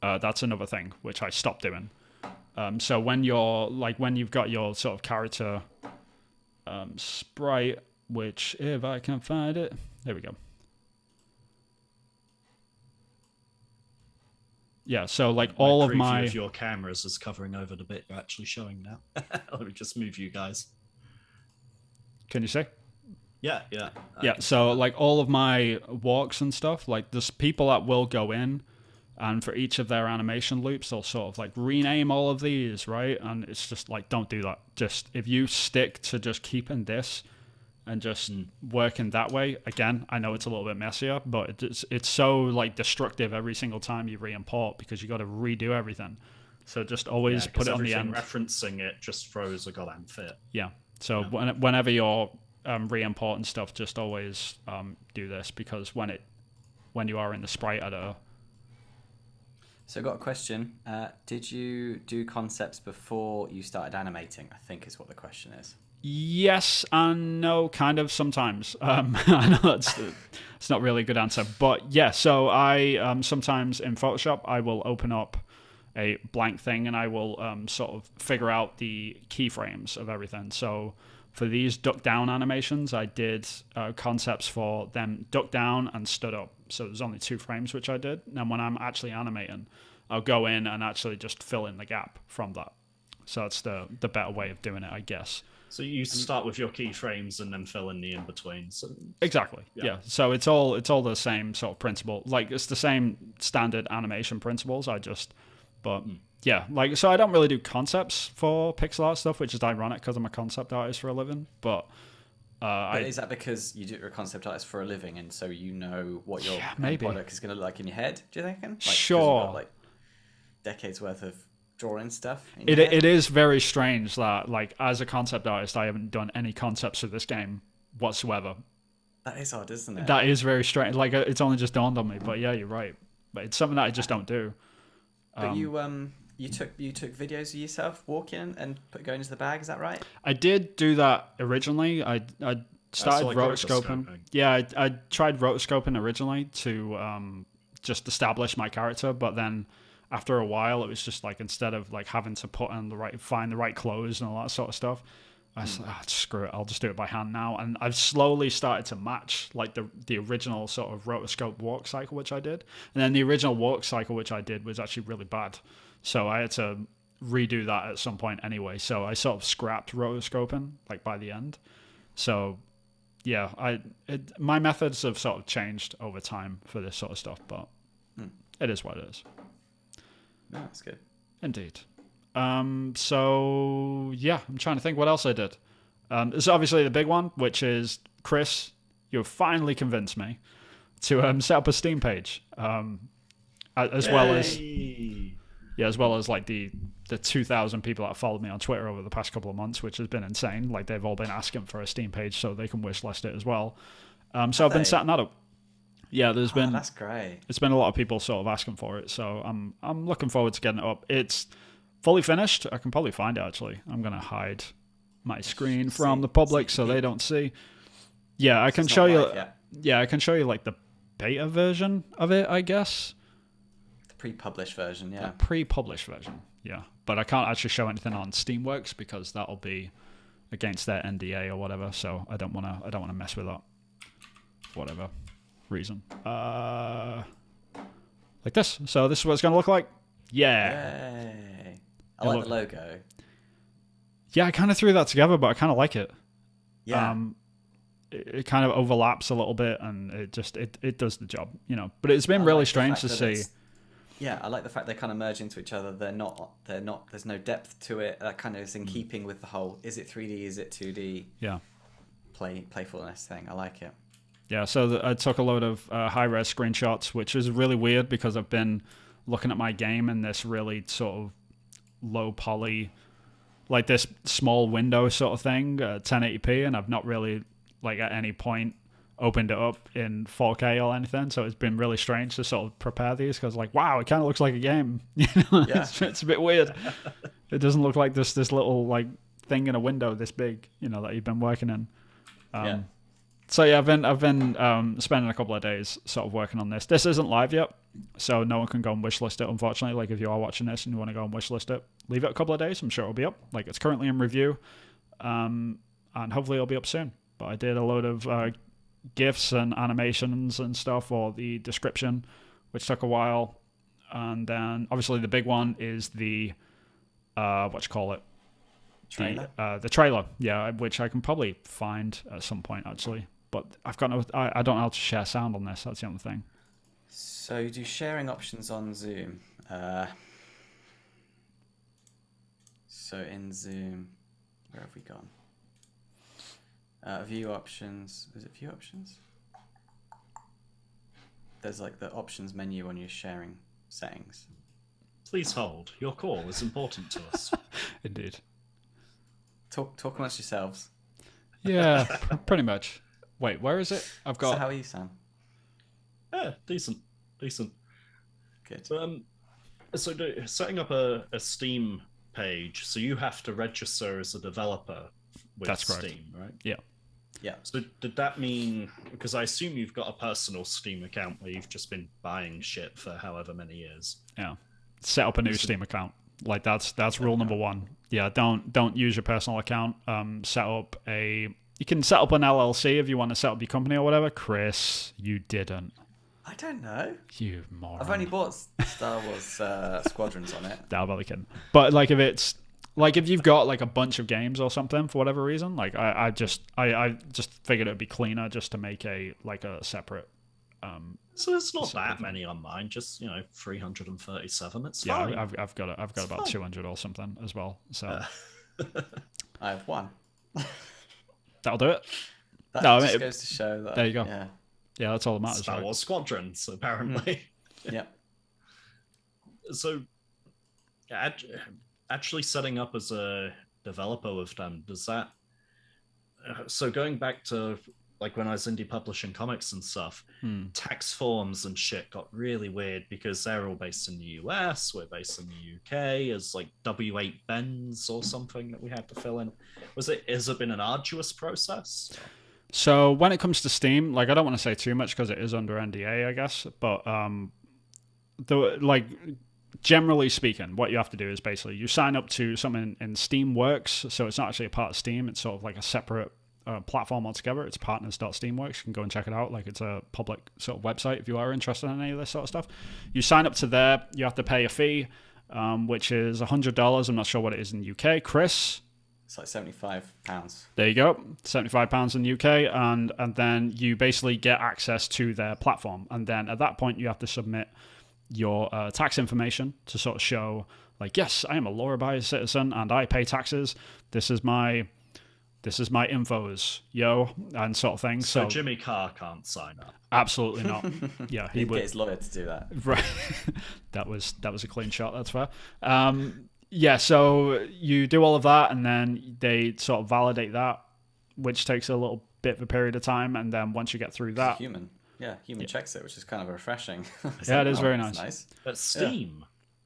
That's another thing which I stopped doing. So when you've got your sort of character sprite, which if I can find it, there we go. Yeah, so like all of my of your cameras is covering over the bit you're actually showing now. Let me just move you guys. Can you see? Yeah. Yeah, so like all of my walks and stuff, like there's people that will go in and for each of their animation loops, they'll sort of like rename all of these, right? And it's just like, don't do that. Just if you stick to just keeping this and just working that way, again, I know it's a little bit messier, but it's so like destructive every single time you re-import because you got to redo everything. So just always put it on the end. Referencing it just throws a goddamn fit. Yeah. So whenever you're re-importing stuff, just always do this because when you are in the sprite editor. So I've got a question. Did you do concepts before you started animating? I think is what the question is. Yes and no, kind of sometimes. I know it's not really a good answer, but yeah. So I sometimes in Photoshop I will open up a blank thing and I will sort of figure out the keyframes of everything. So for these duck down animations, I did concepts for them duck down and stood up. So there's only 2 frames which I did. And when I'm actually animating, I'll go in and actually just fill in the gap from that. So that's the better way of doing it, I guess. So you start with your keyframes and then fill in the in-between. So, exactly. Yeah. So it's all the same sort of principle. Like it's the same standard animation principles. Yeah, like so I don't really do concepts for pixel art stuff, which is ironic because I'm a concept artist for a living. But is that because you're a concept artist for a living, and so you know what your product is going to look like in your head? Do you think? Like, sure. You've got, like decades worth of drawing stuff. It is very strange that, like, as a concept artist, I haven't done any concepts for this game whatsoever. That is odd, isn't it? That is very strange. Like, it's only just dawned on me. But yeah, you're right. But it's something that I just don't do. But you took videos of yourself walking and going into the bag. Is that right? I did do that originally. I started rotoscoping. Yeah, I tried rotoscoping originally to just establish my character, but then after a while, it was just like, instead of like having to find the right clothes and all that sort of stuff, I was like, screw it, I'll just do it by hand now. And I've slowly started to match like the original sort of rotoscope walk cycle which I did, and then the original walk cycle which I did was actually really bad, so I had to redo that at some point anyway. So I sort of scrapped rotoscoping like by the end. So yeah, my methods have sort of changed over time for this sort of stuff, but it is what it is. No, that's good. Indeed. So yeah, I'm trying to think what else I did. There's obviously the big one, which is, Chris, you've finally convinced me to set up a Steam page, as well as like the 2,000 people that have followed me on Twitter over the past couple of months, which has been insane. Like, they've all been asking for a Steam page so they can wishlist it as well. So I've been setting that up. Yeah, that's great. It's been a lot of people sort of asking for it, so I'm looking forward to getting it up. It's fully finished. I can probably find it, actually. I'm gonna hide my screen from the public so they don't see. Yeah, I can show you. Yeah, I can show you like the beta version of it, I guess. The pre-published version, yeah. The pre-published version, yeah. But I can't actually show anything on Steamworks because that'll be against their NDA or whatever. So I don't wanna mess with that. Whatever reason. Like this. So this is what it's gonna look like. Yeah. Yay. I like the logo. Yeah, I kind of threw that together, but I kind of like it. Yeah. It kind of overlaps a little bit, and it does the job, you know. But it's been really strange to see. Yeah, I like the fact they kind of merge into each other. They're not. There's no depth to it. That kind of is in keeping with the whole. Is it 3D? Is it 2D? Yeah. Playfulness thing. I like it. Yeah. So I took a load of high-res screenshots, which is really weird because I've been looking at my game in this really sort of low poly, like this small window sort of thing, 1080p, and I've not really like at any point opened it up in 4K or anything. So it's been really strange to sort of prepare these because, like, wow, it kind of looks like a game. You know, yeah. it's a bit weird. It doesn't look like this little like thing in a window this big, you know, that you've been working in. Yeah. So yeah, I've been spending a couple of days sort of working on this. This isn't live yet, so no one can go and wishlist it, unfortunately. Like, if you are watching this and you want to go and wishlist it, leave it a couple of days. I'm sure it'll be up. Like, it's currently in review, and hopefully it'll be up soon. But I did a load of GIFs and animations and stuff for the description, which took a while. And then obviously the big one is the Trailer? The trailer, yeah, which I can probably find at some point, actually. But I don't know how to share sound on this. That's the only thing. So you do sharing options on Zoom. So in Zoom, where have we gone? View options. Is it view options? There's like the options menu on your sharing settings. Please hold. Your call is important to us. Indeed. Talk amongst yourselves. Yeah, pretty much. Wait, where is it? I've got. So how are you, Sam? Yeah, decent. Good. So setting up a Steam page, so you have to register as a developer with That's correct. Steam, right? Yeah. Yeah. So did that mean, because I assume you've got a personal Steam account where you've just been buying shit for however many years? Yeah. Set up a new Steam account. Like, that's rule number one. Yeah, don't use your personal account. You can set up an LLC if you want to set up your company or whatever. Chris, you didn't. I don't know. You moron. I've only bought Star Wars Squadrons on it. No, I'm only kidding. But like, if you've got like a bunch of games or something for whatever reason, like I just figured it'd be cleaner just to make a separate. So it's not that many on mine, just 337. It's yeah, fine. I've got about 200 or something as well. So I have one. That'll do it. That just goes to show that. There you go. Yeah, that's all that matters. Star Wars Squadrons, apparently. Yeah. So, Actually setting up as a developer with them, does that so going back to like when I was indie publishing comics and stuff, tax forms and shit got really weird because they're all based in the US, we're based in the UK, as like W8 bends or something that we had to fill in. Has it been an arduous process? So when it comes to Steam, like I don't want to say too much because it is under NDA, I guess, but generally speaking, what you have to do is basically you sign up to something in Steamworks, so it's not actually a part of Steam, it's sort of like a separate platform altogether. It's partners.steamworks. You can go and check it out. Like it's a public sort of website if you are interested in any of this sort of stuff. You sign up to there. You have to pay a fee, which is $100. I'm not sure what it is in the UK. Chris? It's like £75. There you go. £75 in the UK. And then you basically get access to their platform. And then at that point, you have to submit your tax information to sort of show like, yes, I am a law-abiding citizen and I pay taxes. This is my infos, yo, and sort of thing. So Jimmy Carr can't sign up. Absolutely not. Yeah, he would get his lawyer to do that. Right. that was a clean shot. That's fair. Yeah. So you do all of that, and then they sort of validate that, which takes a little bit of a period of time, and then once you get through that, human checks it, which is kind of refreshing. Yeah, it is very nice. But Steam.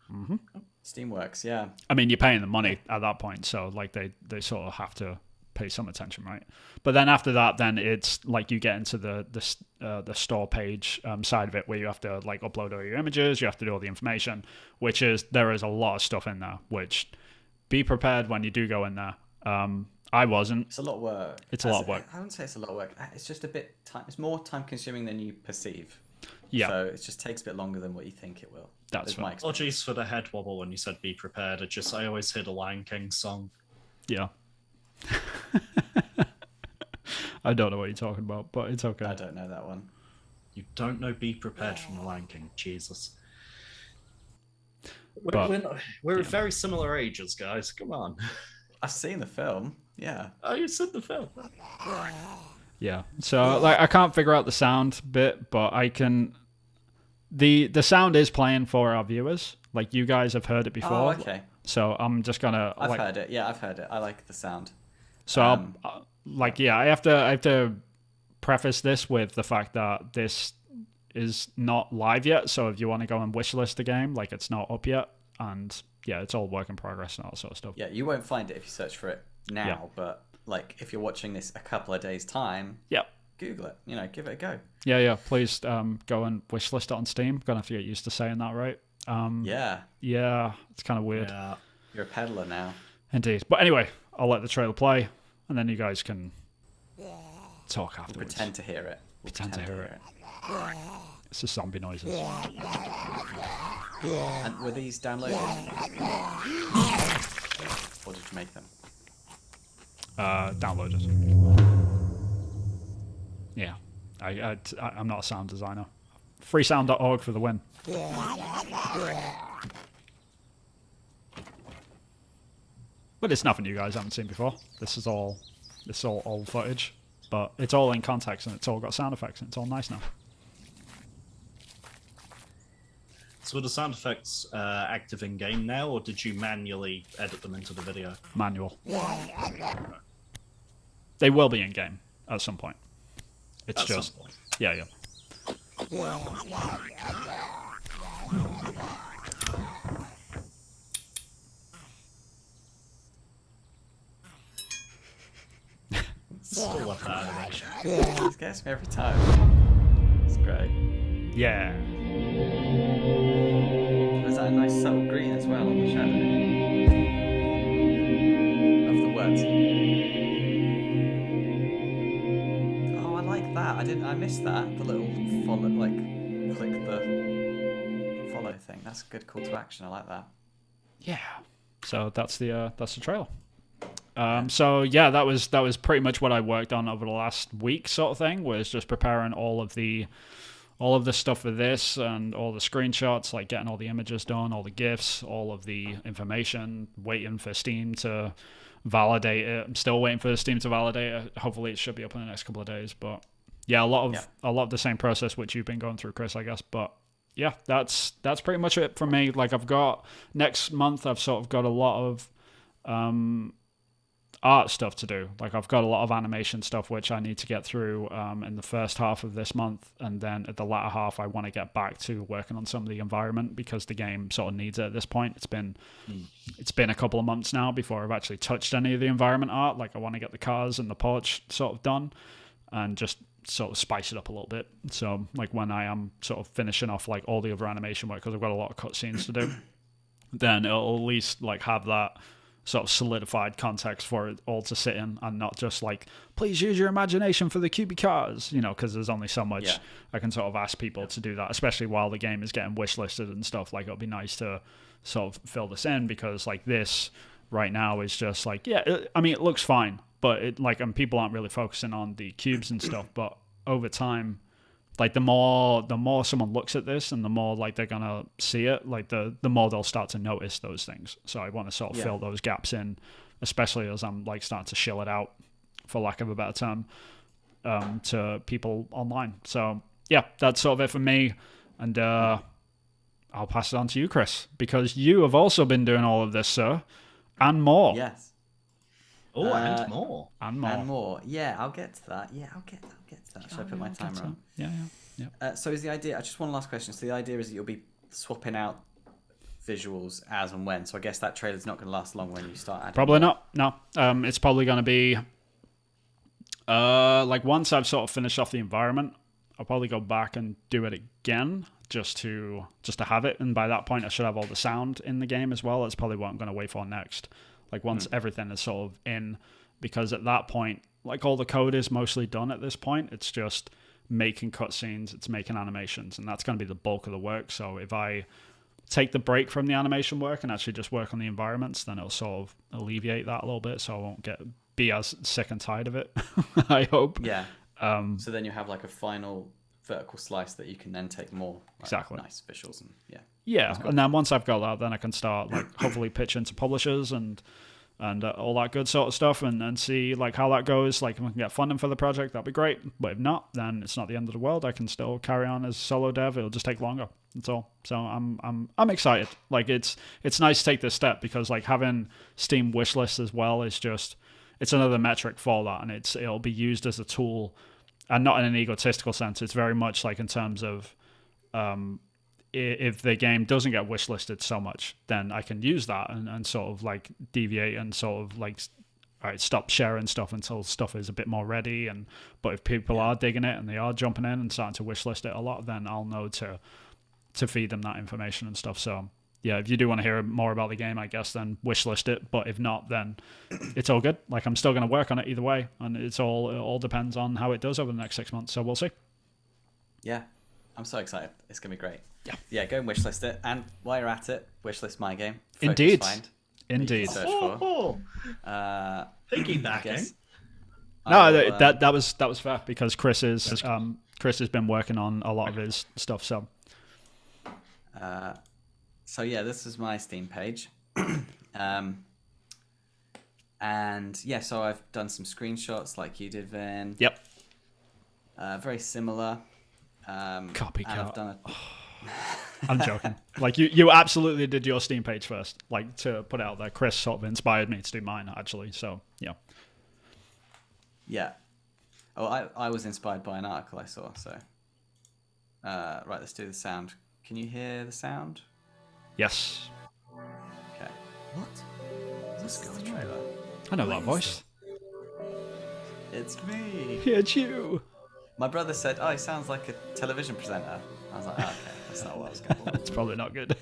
Yeah. Mm-hmm. Steam works. Yeah. I mean, you're paying the money at that point, so like they sort of have to pay some attention, right? But then after that, then it's like you get into the store page side of it, where you have to like upload all your images, you have to do all the information, which is there is a lot of stuff in there. Which be prepared when you do go in there. I wasn't. It's a lot of work. It's a lot of work. I wouldn't say it's a lot of work. It's just a bit time. It's more time consuming than you perceive. Yeah. So it just takes a bit longer than what you think it will. That's my apologies for the head wobble when you said be prepared. I always hear the Lion King song. Yeah. I don't know what you're talking about, but it's okay. I don't know that one. You don't know Be Prepared from the Lion King. Jesus. We're very similar ages, guys. Come on. I've seen the film. Yeah. Oh, you've seen the film. Yeah. So like I can't figure out the sound bit, but I can. The sound is playing for our viewers. Like you guys have heard it before. Oh, okay. So I'm just gonna. I've heard it. Yeah, I've heard it. I like the sound. So I have to preface this with the fact that this is not live yet. So if you want to go and wishlist the game, like it's not up yet, and yeah, it's all work in progress and all that sort of stuff. Yeah, you won't find it if you search for it now, but like if you're watching this a couple of days time, Google it. Give it a go. Yeah. Please go and wishlist it on Steam. Gonna have to get used to saying that right. Yeah, it's kind of weird. Yeah. You're a peddler now. Indeed. But anyway, I'll let the trailer play, and then you guys can talk afterwards. We'll pretend to hear it. Pretend to hear it. It's just zombie noises. And were these downloaded? Or did you make them? Downloaded. Yeah. I'm not a sound designer. Freesound.org for the win. But it's nothing you guys haven't seen before. This is all old footage, but it's all in context and it's all got sound effects and it's all nice now. So are the sound effects active in game now, or did you manually edit them into the video? Manual. They will be in game at some point. It's at just some point. Yeah. Still love that animation. It gets me every time. It's great. Yeah. There's that nice subtle green as well on the shadow of the words. Oh, I like that. I missed that. The little follow, click the follow thing. That's a good call to action. I like that. Yeah. So that's the trailer. So yeah, that was pretty much what I worked on over the last week, sort of thing. Was just preparing all of the stuff for this and all the screenshots, like getting all the images done, all the GIFs, all of the information. Waiting for Steam to validate it. I'm still waiting for Steam to validate it. Hopefully, it should be up in the next couple of days. But yeah, a lot of the same process which you've been going through, Chris, I guess. But yeah, that's pretty much it for me. Like I've got next month, I've sort of got a lot of art stuff to do. Like I've got a lot of animation stuff which I need to get through in the first half of this month, and then at the latter half I want to get back to working on some of the environment because the game sort of needs it at this point. It's been a couple of months now before I've actually touched any of the environment art. Like I want to get the cars and the porch sort of done and just sort of spice it up a little bit. So like when I am sort of finishing off like all the other animation work, because I've got a lot of cutscenes to do, then it'll at least like have that sort of solidified context for it all to sit in, and not just like, please use your imagination for the cubey cars, you know, because there's only so much I can sort of ask people to do that, especially while the game is getting wishlisted and stuff. Like it'll be nice to sort of fill this in, because like this right now is just like, I mean, it looks fine, but it like, and people aren't really focusing on the cubes and stuff, but over time, like the more someone looks at this and the more like they're gonna see it, like the more they'll start to notice those things. So I want to sort of fill those gaps in, especially as I'm like starting to shill it out, for lack of a better term, to people online. So yeah, that's sort of it for me, and I'll pass it on to you, Chris, because you have also been doing all of this, sir, and more. Yes. Oh, and more. And more. And more. Yeah, I'll get to that. Yeah, I'll get to that. Should I put my timer on? Yeah. So is the idea... Just one last question. So the idea is that you'll be swapping out visuals as and when. So I guess that trailer's not going to last long when you start adding... Probably not. No. It's probably going to be... like once I've sort of finished off the environment, I'll probably go back and do it again just to have it. And by that point, I should have all the sound in the game as well. That's probably what I'm going to wait for next. Like once everything is sort of in, because at that point, like all the code is mostly done at this point. It's just making cutscenes, it's making animations, and that's going to be the bulk of the work. So if I take the break from the animation work and actually just work on the environments, then it'll sort of alleviate that a little bit, so I won't be as sick and tired of it. I hope. Yeah. So then you have like a final vertical slice that you can then take more like, exactly nice visuals and yeah, and then once I've got that, then I can start like hopefully pitching to publishers and all that good sort of stuff, and see like how that goes. Like if I can get funding for the project, that'd be great. But if not, then it's not the end of the world. I can still carry on as solo dev. It'll just take longer. That's all. So I'm excited. Like it's nice to take this step, because like having Steam wishlist as well is just, it's another metric for that, and it'll be used as a tool, and not in an egotistical sense. It's very much like in terms of if the game doesn't get wishlisted so much, then I can use that and sort of like deviate and sort of like, all right, stop sharing stuff until stuff is a bit more ready. But if people are digging it and they are jumping in and starting to wishlist it a lot, then I'll know to feed them that information and stuff. So yeah, if you do want to hear more about the game, I guess, then wishlist it. But if not, then it's all good. Like I'm still going to work on it either way, and it all depends on how it does over the next 6 months. So we'll see. Yeah, I'm so excited. It's going to be great. Yeah, go and wishlist it. And while you're at it, wishlist my game. Indeed. Indeed. Search for. Piggybacking. No, that was fair, because Chris has been working on a lot of his stuff. So. So yeah, this is my Steam page. And yeah, so I've done some screenshots like you did, Vin. Yep. Very similar. Copycat. And I've done I'm joking. Like you absolutely did your Steam page first. Like, to put it out there, Chris sort of inspired me to do mine actually. So yeah. Yeah. Oh, I was inspired by an article I saw. So right, let's do the sound. Can you hear the sound? Yes. Okay. What? This is the trailer. I know that voice. It's me. It's you. My brother said, "Oh, he sounds like a television presenter." I was like, oh, "Okay, that's not what I was going for." It's probably not good.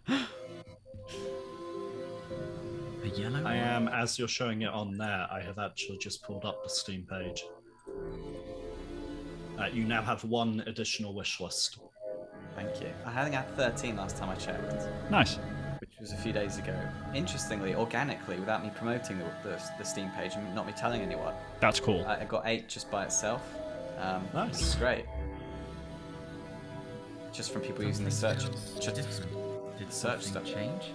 A yellow. I am, as you're showing it on there, I have actually just pulled up the Steam page. You now have one additional wish list. Thank you. I think I had 13 last time I checked. Nice. Which was a few days ago. Interestingly, organically, without me promoting the Steam page and not me telling anyone. That's cool. I got 8 just by itself. Nice. Which is great. Just from people using the search. Did search stuff. Change?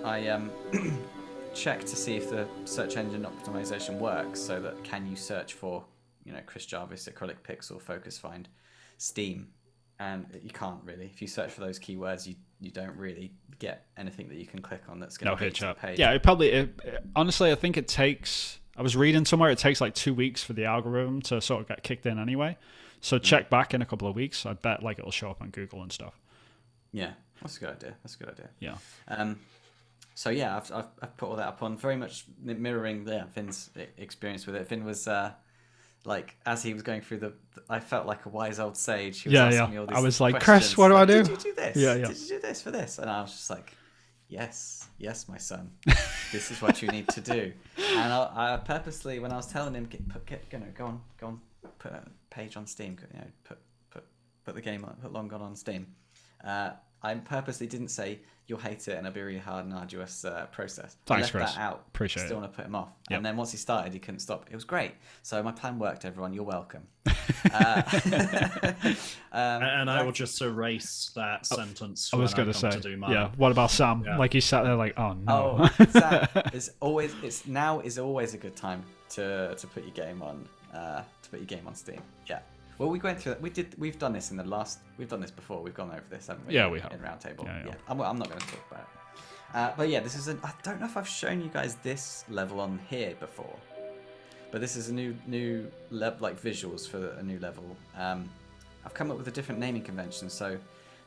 I checked to see if the search engine optimization works, so that can you search for, Chris Jarvis, acrylic pixel, focus find, Steam. and you can't really. If you search for those keywords, you don't really get anything that you can click on that's going to hit the page. Yeah, honestly, I think it takes. I was reading somewhere it takes like 2 weeks for the algorithm to sort of get kicked in anyway. So check back in a couple of weeks. I bet like it'll show up on Google and stuff. Yeah, that's a good idea. Yeah. So yeah, I've put all that up on, very much mirroring Vin's experience with it. Vin was like, as he was going through I felt like a wise old sage. He was asking me all these I was like, questions. Chris, what do I do? Did you do this? Yeah. Did you do this for this? And I was just like, yes, my son. This is what you need to do. And I purposely, when I was telling him, go on, put a page on Steam. Put the game on, put Long Gone on Steam. I purposely didn't say you'll hate it and it'll be a really hard and arduous process. Thanks, I Chris. left that out. Appreciate it. Still want to put him off. Yep. And then once he started, he couldn't stop. It was great. So my plan worked, everyone. You're welcome. And I will just erase that sentence. I was going to say, to do mine. yeah. What about Sam? Yeah. Like he sat there, like, oh no. Sam is always a good time to put your game on Steam. Yeah. Well, we went through that. We've done this we've done this before. We've gone over this, haven't we? Yeah, we have. In Roundtable. Yeah. I'm not going to talk about it. But yeah, this is I don't know if I've shown you guys this level on here before, but this is a new level, like visuals for a new level. I've come up with a different naming convention. So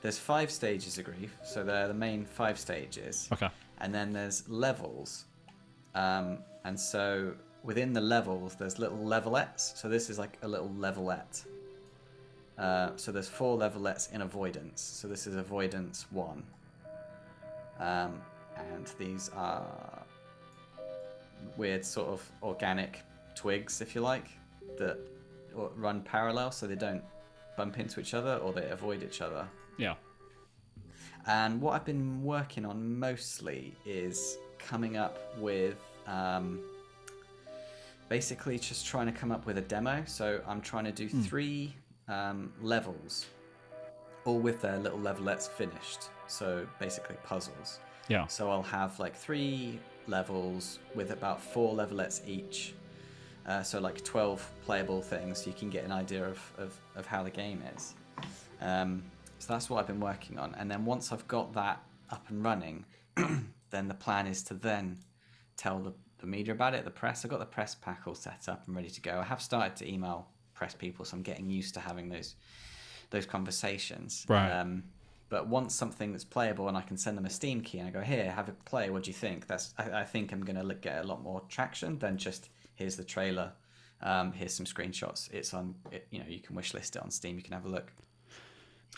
there's 5 stages of grief. So they're the main 5 stages. Okay. And then there's levels. And so within the levels, there's little levelettes. So this is like a little levelette. So there's 4 levelettes in avoidance. So this is avoidance 1. And these are weird sort of organic twigs, if you like, that run parallel so they don't bump into each other or they avoid each other. Yeah. And what I've been working on mostly is coming up with basically just trying to come up with a demo. So I'm trying to do 3 levels, all with their little levelettes finished. So basically puzzles. Yeah. So I'll have like 3 levels with about 4 levelettes each. So like 12 playable things, so you can get an idea of how the game is. So that's what I've been working on. And then once I've got that up and running, then the plan is to then tell the media about it, the press. I've got the press pack all set up and ready to go. I have started to email press people, so I'm getting used to having those conversations. Right. But once something that's playable and I can send them a Steam key and I go, here, have a play, what do you think? I think I'm going to get a lot more traction than just, here's the trailer, here's some screenshots. It's on, you can wishlist it on Steam, you can have a look.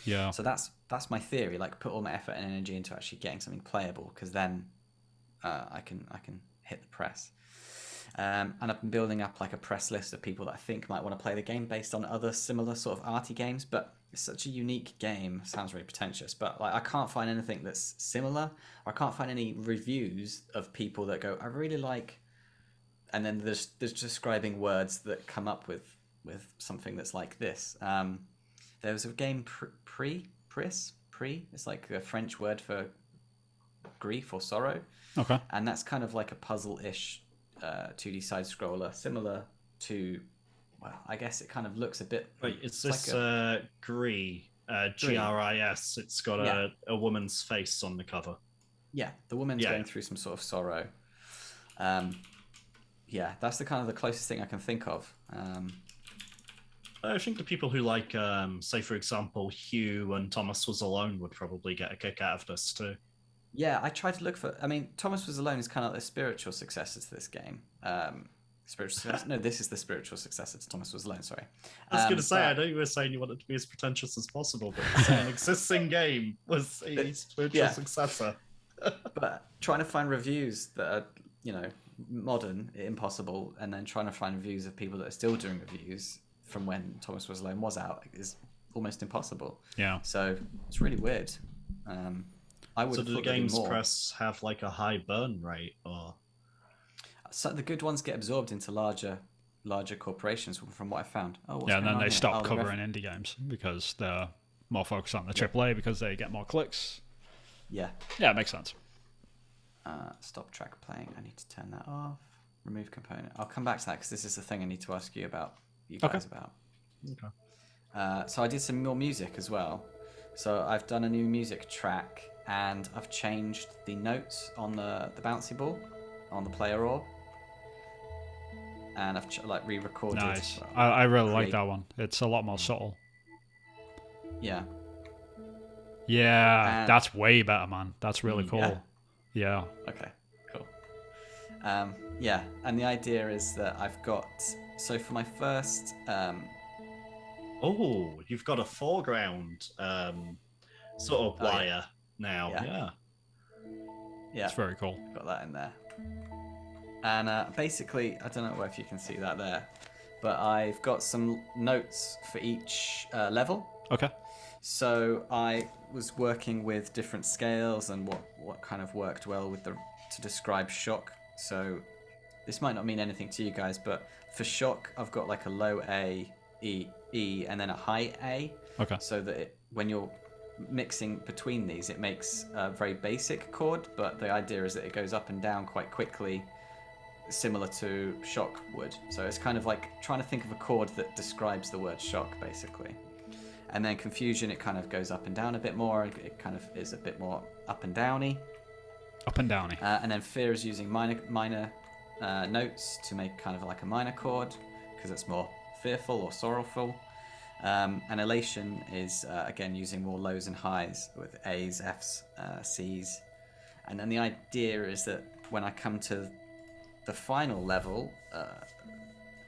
Yeah. So that's my theory, like put all my effort and energy into actually getting something playable, because then I can hit the press. And I've been building up like a press list of people that I think might want to play the game based on other similar sort of arty games, but it's such a unique game. Sounds really pretentious, but like I can't find anything that's similar. Or I can't find any reviews of people that go, I really like, and then there's describing words that come up with something that's like this. There was a game Pre. It's like a French word for grief or sorrow. Okay. And that's kind of like a puzzle-ish 2D side scroller, similar to, well, I guess it kind of looks a bit. Wait, is this Gris? GRIS. It's got a woman's face on the cover. Yeah, the woman's going through some sort of sorrow. Yeah, that's the kind of the closest thing I can think of. I think the people who like, say, for example, Hugh and Thomas Was Alone would probably get a kick out of this too. Yeah, I tried to look for. I mean, Thomas Was Alone is kind of the spiritual successor to this game. Spiritual successor? No, this is the spiritual successor to Thomas Was Alone. Sorry. I was going to say, I know you were saying you wanted to be as pretentious as possible, but an existing game was a spiritual successor. But trying to find reviews that are, modern, impossible, and then trying to find reviews of people that are still doing reviews from when Thomas Was Alone was out is almost impossible. Yeah. So it's really weird. I would. So do the games press have like a high burn rate, or? So the good ones get absorbed into larger corporations, from what I found. And then they stop covering indie games because they're more focused on the AAA because they get more clicks. Yeah. Yeah, it makes sense. Stop track playing. I need to turn that off. Remove component. I'll come back to that because this is the thing I need to ask you guys about. Okay. So I did some more music as well. So I've done a new music track, and I've changed the notes on the bouncy ball, on the player orb, and I've re-recorded. Nice. I really like that one. It's a lot more subtle. Yeah. Yeah, that's way better, man. That's really cool. Yeah. Okay, cool. Yeah, and the idea is that I've got... So for my first... Oh, you've got a foreground sort of wire now. Yeah. Yeah. It's very cool. Got that in there. And basically, I don't know if you can see that there, but I've got some notes for each level. Okay. So I was working with different scales and what kind of worked well with to describe shock. So this might not mean anything to you guys, but for shock, I've got like a low A, E, and then a high A. Okay. So that when you're mixing between these, it makes a very basic chord, but the idea is that it goes up and down quite quickly, similar to shock would. So it's kind of like trying to think of a chord that describes the word shock, basically. And then confusion, it kind of goes up and down a bit more. It kind of is a bit more up and downy. Up and downy. And then fear is using minor notes to make kind of like a minor chord, because it's more fearful or sorrowful. And elation is again using more lows and highs with A's, F's, C's. And then the idea is that when I come to the final level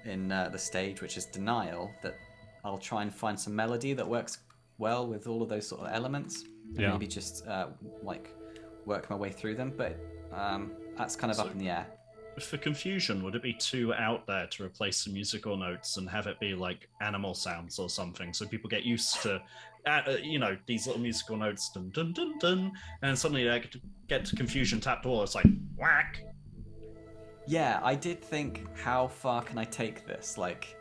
in the stage, which is denial, that I'll try and find some melody that works well with all of those sort of elements. And maybe just like work my way through them, but that's kind of up in the air. For confusion, would it be too out there to replace the musical notes and have it be like animal sounds or something, so people get used to, these little musical notes, dun dun dun dun, and suddenly they get to confusion tapped wall, it's like whack. Yeah, I did think, how far can I take this? Like,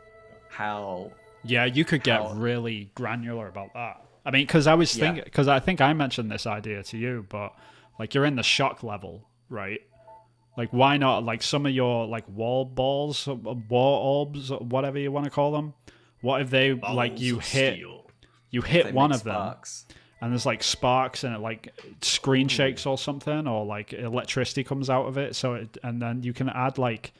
how? Yeah, you could get really granular about that. I mean, because I was thinking, because I think I mentioned this idea to you, but like you're in the shock level, right? Like, why not, like, some of your, like, wall balls, war orbs, whatever you want to call them? What if they, Balls like, you of hit steel. one of them, sparks. and there's, like, sparks, and it, like, screen shakes or something, or, like, electricity comes out of it, and then you can add, like,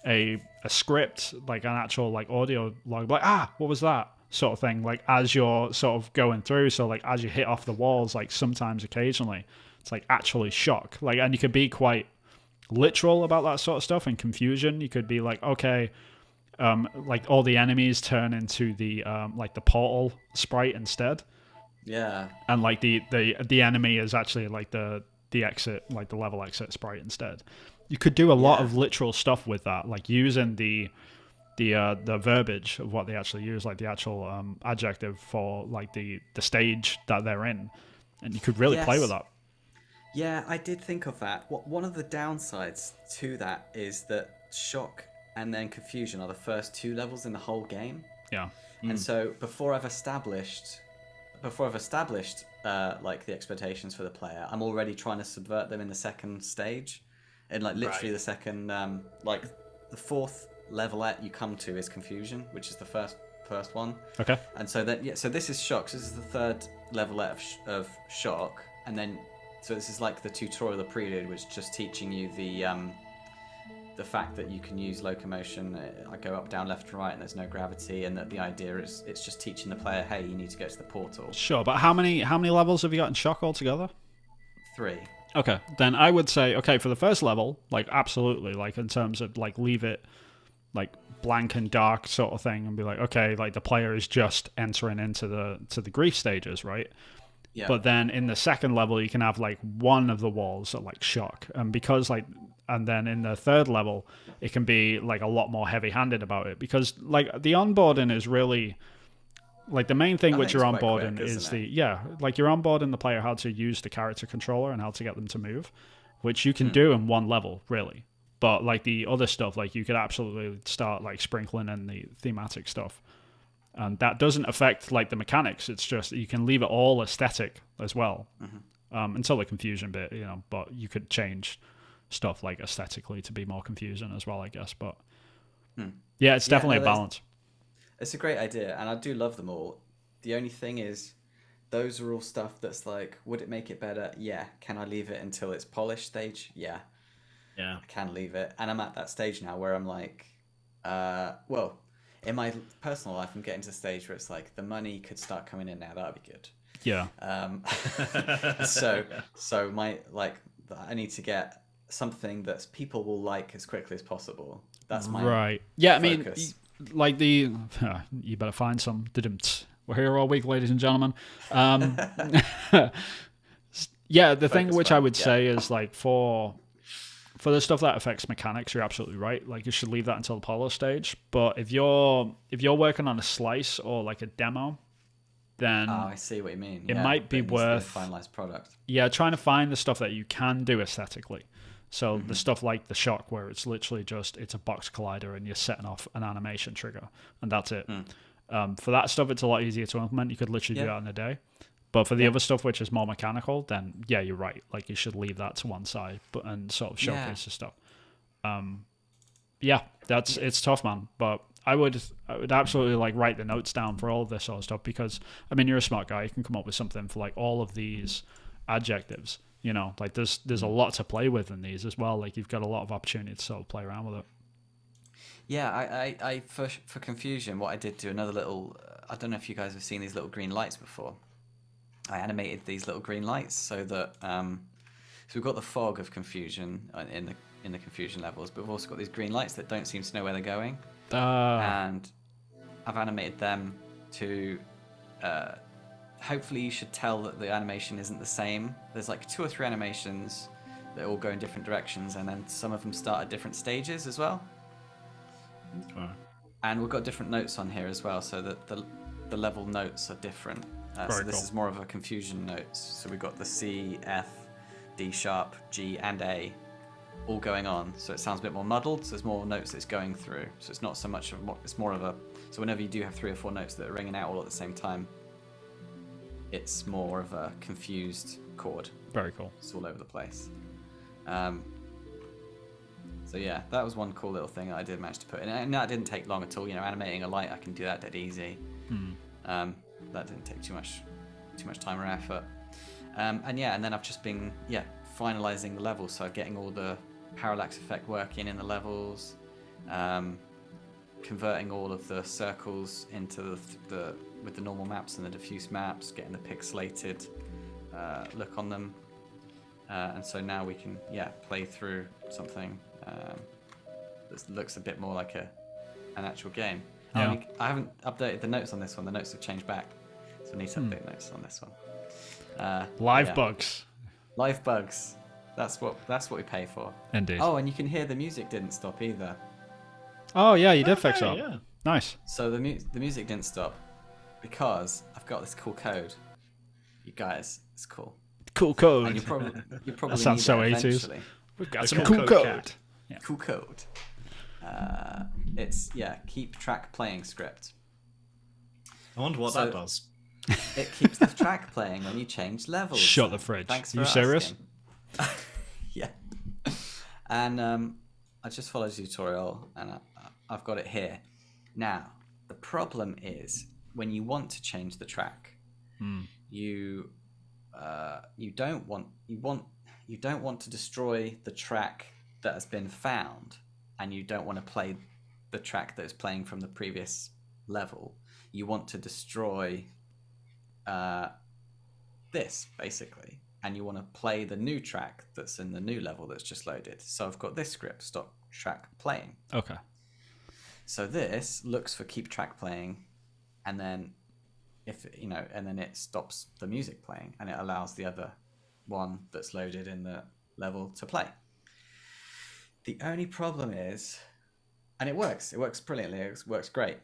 a script, like, an actual, like, audio log, like, what was that? Sort of thing, like, as you're sort of going through, so, like, as you hit off the walls, like, sometimes, occasionally, it's, like, actually shock. Like, and you could be quite literal about that sort of stuff. And confusion, you could be like, okay, like all the enemies turn into the like the portal sprite instead, and like the enemy is actually like the exit, like the level exit sprite instead. You could do a lot of literal stuff with that, like using the verbiage of what they actually use, like the actual adjective for like the stage that they're in, and you could really play with that. Yeah, I did think of that. One of the downsides to that is that shock and then confusion are the first two levels in the whole game. Yeah. And so before I've established like the expectations for the player, I'm already trying to subvert them in the second stage. And like literally the second like the fourth levelette you come to is confusion, which is the first one. Okay. And so that so this is shock. So this is the third levelette of shock, and then so this is like the tutorial, the prelude, which is just teaching you the fact that you can use locomotion. I go up, down, left, and right, and there's no gravity, and that the idea is it's just teaching the player, hey, you need to go to the portal. Sure, but how many levels have you got in shock altogether? 3. Okay, then I would say, okay, for the first level, like absolutely, like in terms of like leave it like blank and dark sort of thing, and be like, okay, like the player is just entering into the grief stages, right? Yeah. But then in the second level, you can have like one of the walls at like shock, and because like, and then in the third level, it can be like a lot more heavy-handed about it, because like the onboarding is really like the main thing which you're onboarding is like you're onboarding the player how to use the character controller and how to get them to move, which you can do in one level really. But like the other stuff, like you could absolutely start like sprinkling in the thematic stuff. And that doesn't affect like the mechanics. It's just you can leave it all aesthetic as well, until the confusion bit, you know. But you could change stuff like aesthetically to be more confusing as well, I guess. But yeah, it's definitely a balance. It's a great idea, and I do love them all. The only thing is, those are all stuff that's like, would it make it better? Yeah. Can I leave it until it's polished stage? Yeah, Yeah. I can leave it. And I'm at that stage now where I'm like, well, in my personal life, I'm getting to the stage where it's like the money could start coming in now. That'd be good. Yeah. So my like, I need to get something that people will like as quickly as possible. That's my right. Yeah, I focus. mean, like the you better find some. We're here all week, ladies and gentlemen. Yeah, the thing Focus which I mode, would yeah. say is like for the stuff that affects mechanics, you're absolutely right. Like you should leave that until the polish stage. But if you're working on a slice or like a demo, then Oh, I see what you mean. it Yeah, might be but it needs to worth a finalized product. yeah, trying to find the stuff that you can do aesthetically. So the stuff like the shock, where it's literally just it's a box collider and you're setting off an animation trigger, and that's it. For that stuff, it's a lot easier to implement. You could literally do Yeah. that in a day. But for the other stuff, which is more mechanical, then yeah, you're right. Like you should leave that to one side, and sort of showcase the stuff. Yeah, it's tough, man. But I would absolutely like write the notes down for all of this sort of stuff, because I mean you're a smart guy. You can come up with something for like all of these adjectives. You know, like there's a lot to play with in these as well. Like you've got a lot of opportunity to sort of play around with it. Yeah, I for confusion, what I did do another little. I don't know if you guys have seen these little green lights before. I animated these little green lights so that so we've got the fog of confusion in the confusion levels, but we've also got these green lights that don't seem to know where they're going, and I've animated them to. Hopefully, you should tell that the animation isn't the same. There's like 2 or 3 animations that all go in different directions, and then some of them start at different stages as well. And we've got different notes on here as well, so that the level notes are different. So this is more of a confusion notes. So we've got the C, F, D sharp, G, and A all going on. So it sounds a bit more muddled. So there's more notes that's going through. So it's not so much of it's more of a. So whenever you do have 3 or 4 notes that are ringing out all at the same time, it's more of a confused chord. Very cool. It's all over the place. So yeah, that was one cool little thing that I did manage to put in, and that didn't take long at all. You know, animating a light, I can do that dead easy. That didn't take too much time or effort. And then I've just been finalizing the levels, so getting all the parallax effect working in the levels, converting all of the circles into the with the normal maps and the diffuse maps, getting the pixelated look on them, and so now we can play through something that looks a bit more like an actual game. Yeah. I haven't updated the notes on this one. The notes have changed back, so I need to update notes on this one. Live bugs. Live bugs. That's what we pay for. Indeed. Oh, and you can hear the music didn't stop either. Oh yeah, you did fix that. Yeah. Nice. So the music didn't stop because I've got this cool code. You guys, it's cool. Cool And code. you probably That sounds so need it 80s. eventually. We've got The some cool cool code code. chat. Yeah. Cool code. It's keep track playing script. I wonder what So- that does. It keeps the track playing when you change levels. Shut the fridge. Thanks for You serious? asking. Yeah. And I just followed the tutorial, and I've got it here. Now, the problem is when you want to change the track, you don't want to destroy the track that has been found, and you don't want to play the track that is playing from the previous level. You want to destroy this basically, and you want to play the new track that's in the new level that's just loaded. So I've got this script, stop track playing. Okay. So this looks for keep track playing, and then and then it stops the music playing, and it allows the other one that's loaded in the level to play. The only problem is, and it works brilliantly, it works great.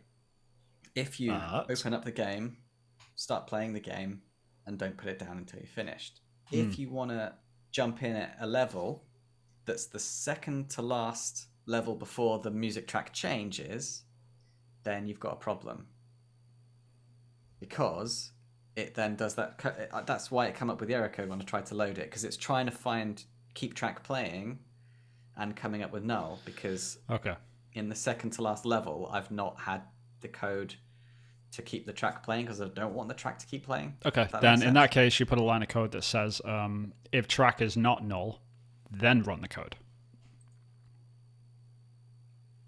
If you open up the game, start playing the game, and don't put it down until you're finished. If you want to jump in at a level that's the second to last level before the music track changes, then you've got a problem. Because it then does that. That's why it came up with the error code when I tried to load it, because it's trying to find keep track playing and coming up with null, because Okay. in the second to last level, I've not had the code to keep the track playing because I don't want the track to keep playing. Okay, If that then makes in sense. that case, you put a line of code that says, if track is not null, then run the code.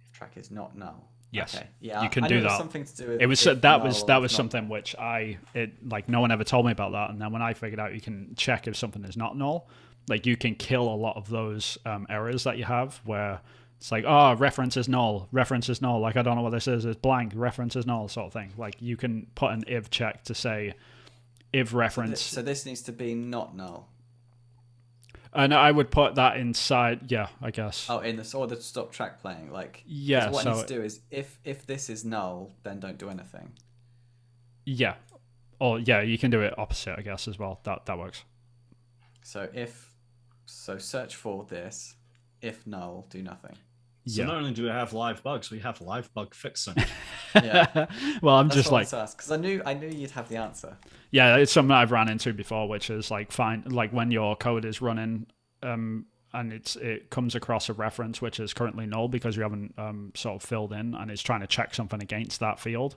If track is not null. Yes, Okay. Yeah, you can I do knew it was that. something to do with It was if that null was or that if was not something null. which no one ever told me about that, and then when I figured out you can check if something is not null, like you can kill a lot of those errors that you have where it's like, oh, reference is null, like I don't know what this is, it's blank, reference is null, sort of thing. Like you can put an if check to say if reference. So this needs to be not null. And I would put that inside, yeah, I guess. Oh, in the or the stop track playing. Like 'cause Yeah, what so I need to do is if this is null, then don't do anything. yeah, or yeah, you can do it opposite, I guess, as well. That works. So search for this. If null, do nothing. So Yeah. not only do we have live bugs, we have live bug fixing. Yeah. Well, I'm That's just what like, I because I knew you'd have the answer. yeah, it's something I've ran into before, which is like like when your code is running, and it comes across a reference which is currently null because you haven't sort of filled in, and it's trying to check something against that field.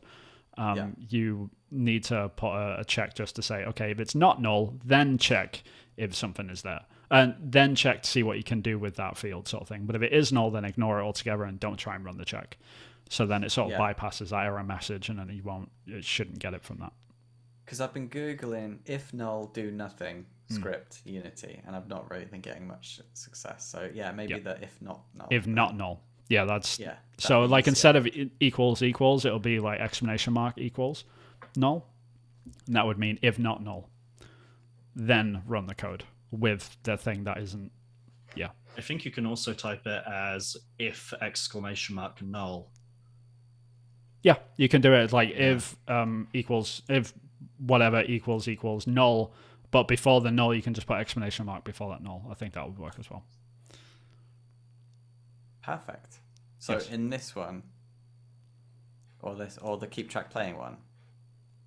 You need to put a check just to say, okay, if it's not null, then check if something is there, and then check to see what you can do with that field, sort of thing. But if it is null, then ignore it altogether and don't try and run the check. So then it sort of bypasses that error message, and then it shouldn't get it from that. Because I've been googling if null do nothing script Unity, and I've not really been getting much success. So yeah, maybe the if not null. If not null, yeah, that's yeah. so that'd be like easier. instead of equals, it'll be like exclamation mark equals null, and that would mean if not null, then run the code with the thing that isn't. Yeah, I think you can also type it as if exclamation mark null. yeah, you can do it like if equals if whatever equals null, but before the null you can just put exclamation mark before that null. I think that would work as well. Perfect. So Yes. in this one, or the keep track playing one.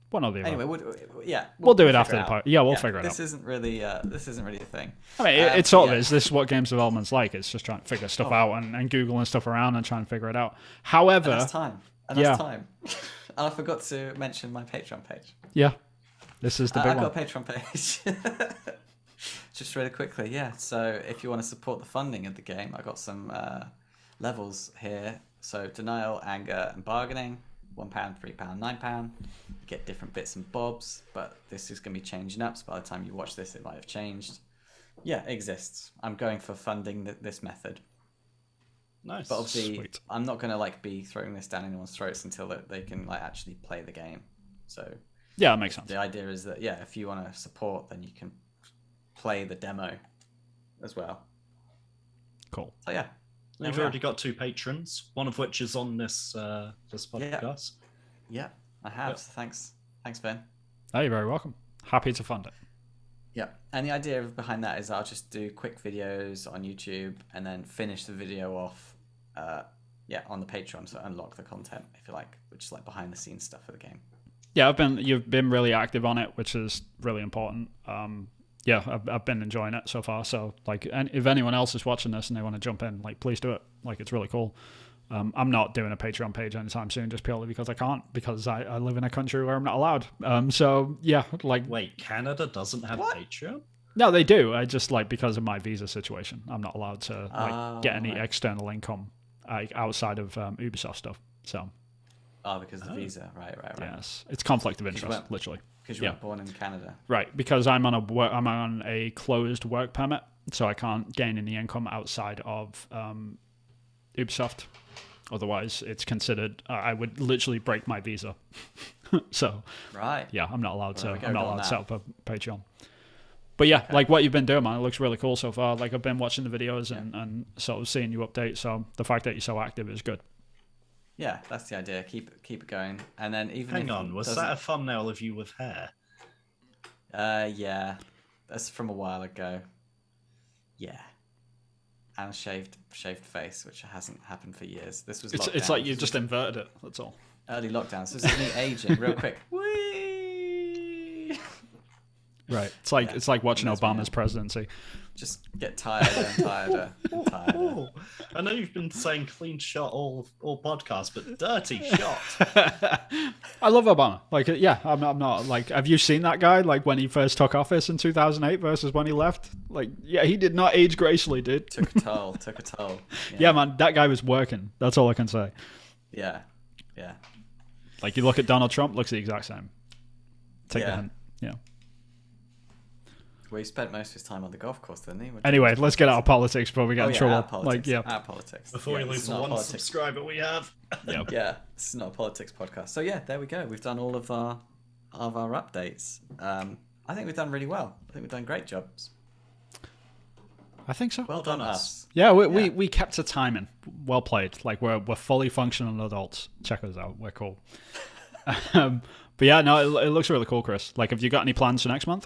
One or the other. Anyway, We'll do it figure after the out. part. Yeah, we'll figure it This out. isn't really a thing. I mean, it sort of yeah. is. This is what games development's like. It's just trying to figure stuff out and Googling stuff around and trying to figure it out. However, And that's time. And yeah. that's time. And I forgot to mention my Patreon page. yeah, this is the big I've one. got a Patreon page. Just really quickly, yeah. So if you want to support the funding of the game, I got some levels here. So denial, anger, and bargaining. £1, £3, £9. You get different bits and bobs, but this is going to be changing up. So by the time you watch this, it might have changed. Yeah, it exists. I'm going for funding this method. Nice. But obviously, Sweet. I'm not going to be throwing this down anyone's throats until they can actually play the game. So Yeah, that makes sense. the idea is that if you want to support, then you can play the demo as well. Cool. So yeah, there You've we are. already got 2 patrons, one of which is on this podcast. Yeah, I have. Yep. So thanks, Vin. Oh, you're very welcome. Happy to fund it. Yeah, and the idea behind that is I'll just do quick videos on YouTube and then finish the video off, on the Patreon, so unlock the content if you like, which is like behind the scenes stuff for the game. Yeah, you've been really active on it, which is really important. Yeah, I've been enjoying it so far. So like, and if anyone else is watching this and they want to jump in, like, please do it. Like, it's really cool. I'm not doing a Patreon page anytime soon, just purely because I can't, because I live in a country where I'm not allowed. So yeah, like, Wait, Canada doesn't have What? Patreon? no, they do. I just because of my visa situation, I'm not allowed to get any right. external income outside of Ubisoft stuff. So Oh, because of the visa, right. yes, it's conflict of Because you interest, weren't- literally. Because you weren't born in Canada. Right, because I'm on a closed work permit, so I can't gain any income outside of Ubisoft. Otherwise, it's considered I would literally break my visa. So Right. yeah, I'm not allowed Well, to. there we go, I'm not go on allowed to that. set up a Patreon. But yeah, like what you've been doing, man, it looks really cool so far. Like I've been watching the videos and sort of seeing you update. So the fact that you're so active is good. Yeah, that's the idea. Keep it going, and then even Hang if on, it was doesn't- that a thumbnail of you with hair? Yeah, that's from a while ago. Yeah, and a shaved face, which hasn't happened for years. This was It's lockdown. like you've This just was inverted it. That's all. early lockdown. So this is me aging real quick. Whee! Right. It's like watching That's me Obama's now. presidency. Just get tireder and tireder and tireder. Oh, I know you've been saying clean shot all podcast, but dirty shot. I love Obama. Like, yeah, I'm not like. Have you seen that guy? Like when he first took office in 2008 versus when he left. Like, yeah, he did not age gracefully, dude. Took a toll. Yeah, man, that guy was working. That's all I can say. Yeah. Like, you look at Donald Trump, looks the exact same. Take the Yeah. hint. Yeah. Well, he spent most of his time on the golf course, didn't he? Anyway, let's get out of politics before we get in Our trouble. politics. Like, yeah. Our politics. Before we this lose is the not a one politics. subscriber we have. Yeah, this is not a politics podcast. So yeah, there we go. We've done all of our updates. I think we've done really well. I think we've done great jobs. I think so. Well done, us. Yeah, we kept to timing. Well played. Like, we're fully functional adults. Check us out. We're cool. But yeah, no, it looks really cool, Chris. Like, have you got any plans for next month?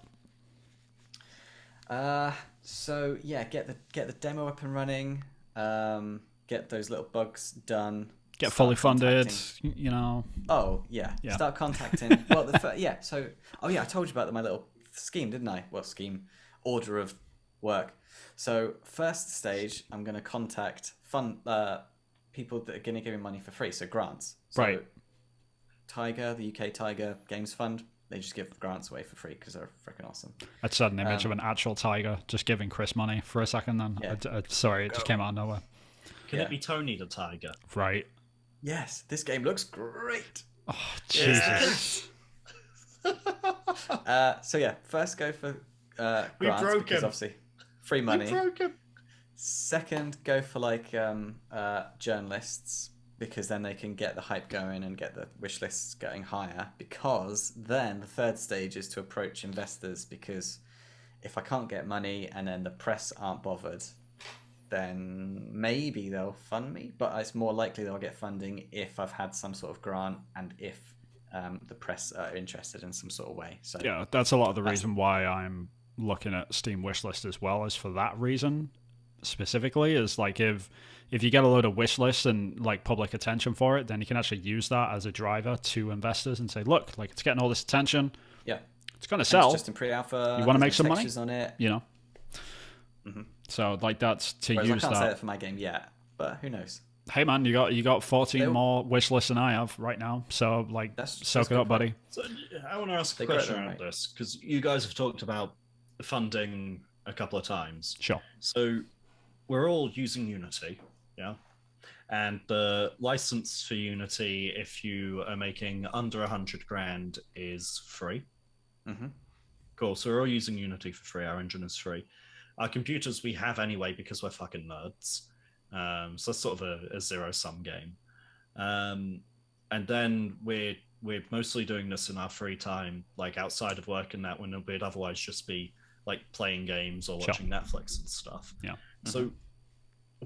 So yeah, get the demo up and running. Get those little bugs done. Get Start fully funded, contacting- you know. Oh yeah. Yeah. Start contacting. Well, yeah. So I told you about my little scheme, didn't I? What scheme? Order of work. So first stage, I'm going to contact people that are going to give me money for free. So grants. So Right. Tiger, the UK Tiger Games Fund. They just give grants away for free because they're freaking awesome. I just had an image of an actual tiger just giving Chris money for a second then. Yeah. Sorry, it just came out of nowhere. Can Yeah. it be Tony the Tiger? Right. Yes, this game looks great. Oh, Jesus. So yeah, first go for grants broke because him. obviously free We money. broke him. Second, go for like journalists because then they can get the hype going and get the wish lists going higher. Because then the third stage is to approach investors because if I can't get money and then the press aren't bothered, then maybe they'll fund me. But it's more likely they'll get funding if I've had some sort of grant and if the press are interested in some sort of way. So Yeah, that's a lot of the reason why I'm looking at Steam wishlist as well, is for that reason specifically. Is like, if you get a load of wish lists and like public attention for it, then you can actually use that as a driver to investors and say, look, like, it's getting all this attention, yeah, it's going to And sell, it's just in pre-alpha. You wanna there's make some no money? textures on it. you know. So like, that's to Whereas use I can't say that. that for my game yet, but who knows? Hey man, you got 14 They'll- more wish lists than I have right now, so like, That's soak it good up, buddy. So I want to ask a They got it question right. around this because you guys have talked about funding a couple of times. Sure. So we're all using Unity, yeah? And the license for Unity, if you are making under 100 grand, is free. Mm-hmm. Cool. So we're all using Unity for free. Our engine is free. Our computers we have anyway because we're fucking nerds. So it's sort of a zero-sum game. And then we're mostly doing this in our free time, like outside of work and that, when we'd otherwise just be like playing games or Sure. watching Netflix and stuff. Yeah. So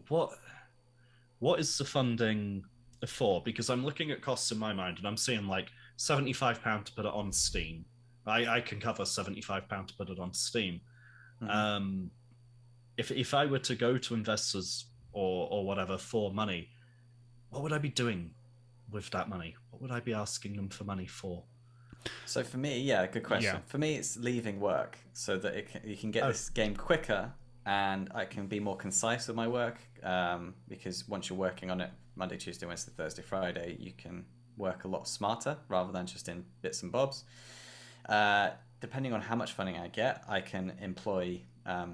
what is the funding for? Because I'm looking at costs in my mind and I'm seeing like £75 to put it on Steam. I can cover £75 to put it on Steam. Mm-hmm. If I were to go to investors or whatever for money, what would I be doing with that money? What would I be asking them for money for? So for me, yeah, good question. Yeah. For me, it's leaving work so that you can get this game quicker and I can be more concise with my work. Because once you're working on it Monday, Tuesday, Wednesday, Thursday, Friday, you can work a lot smarter rather than just in bits and bobs. Depending on how much funding I get, I can employ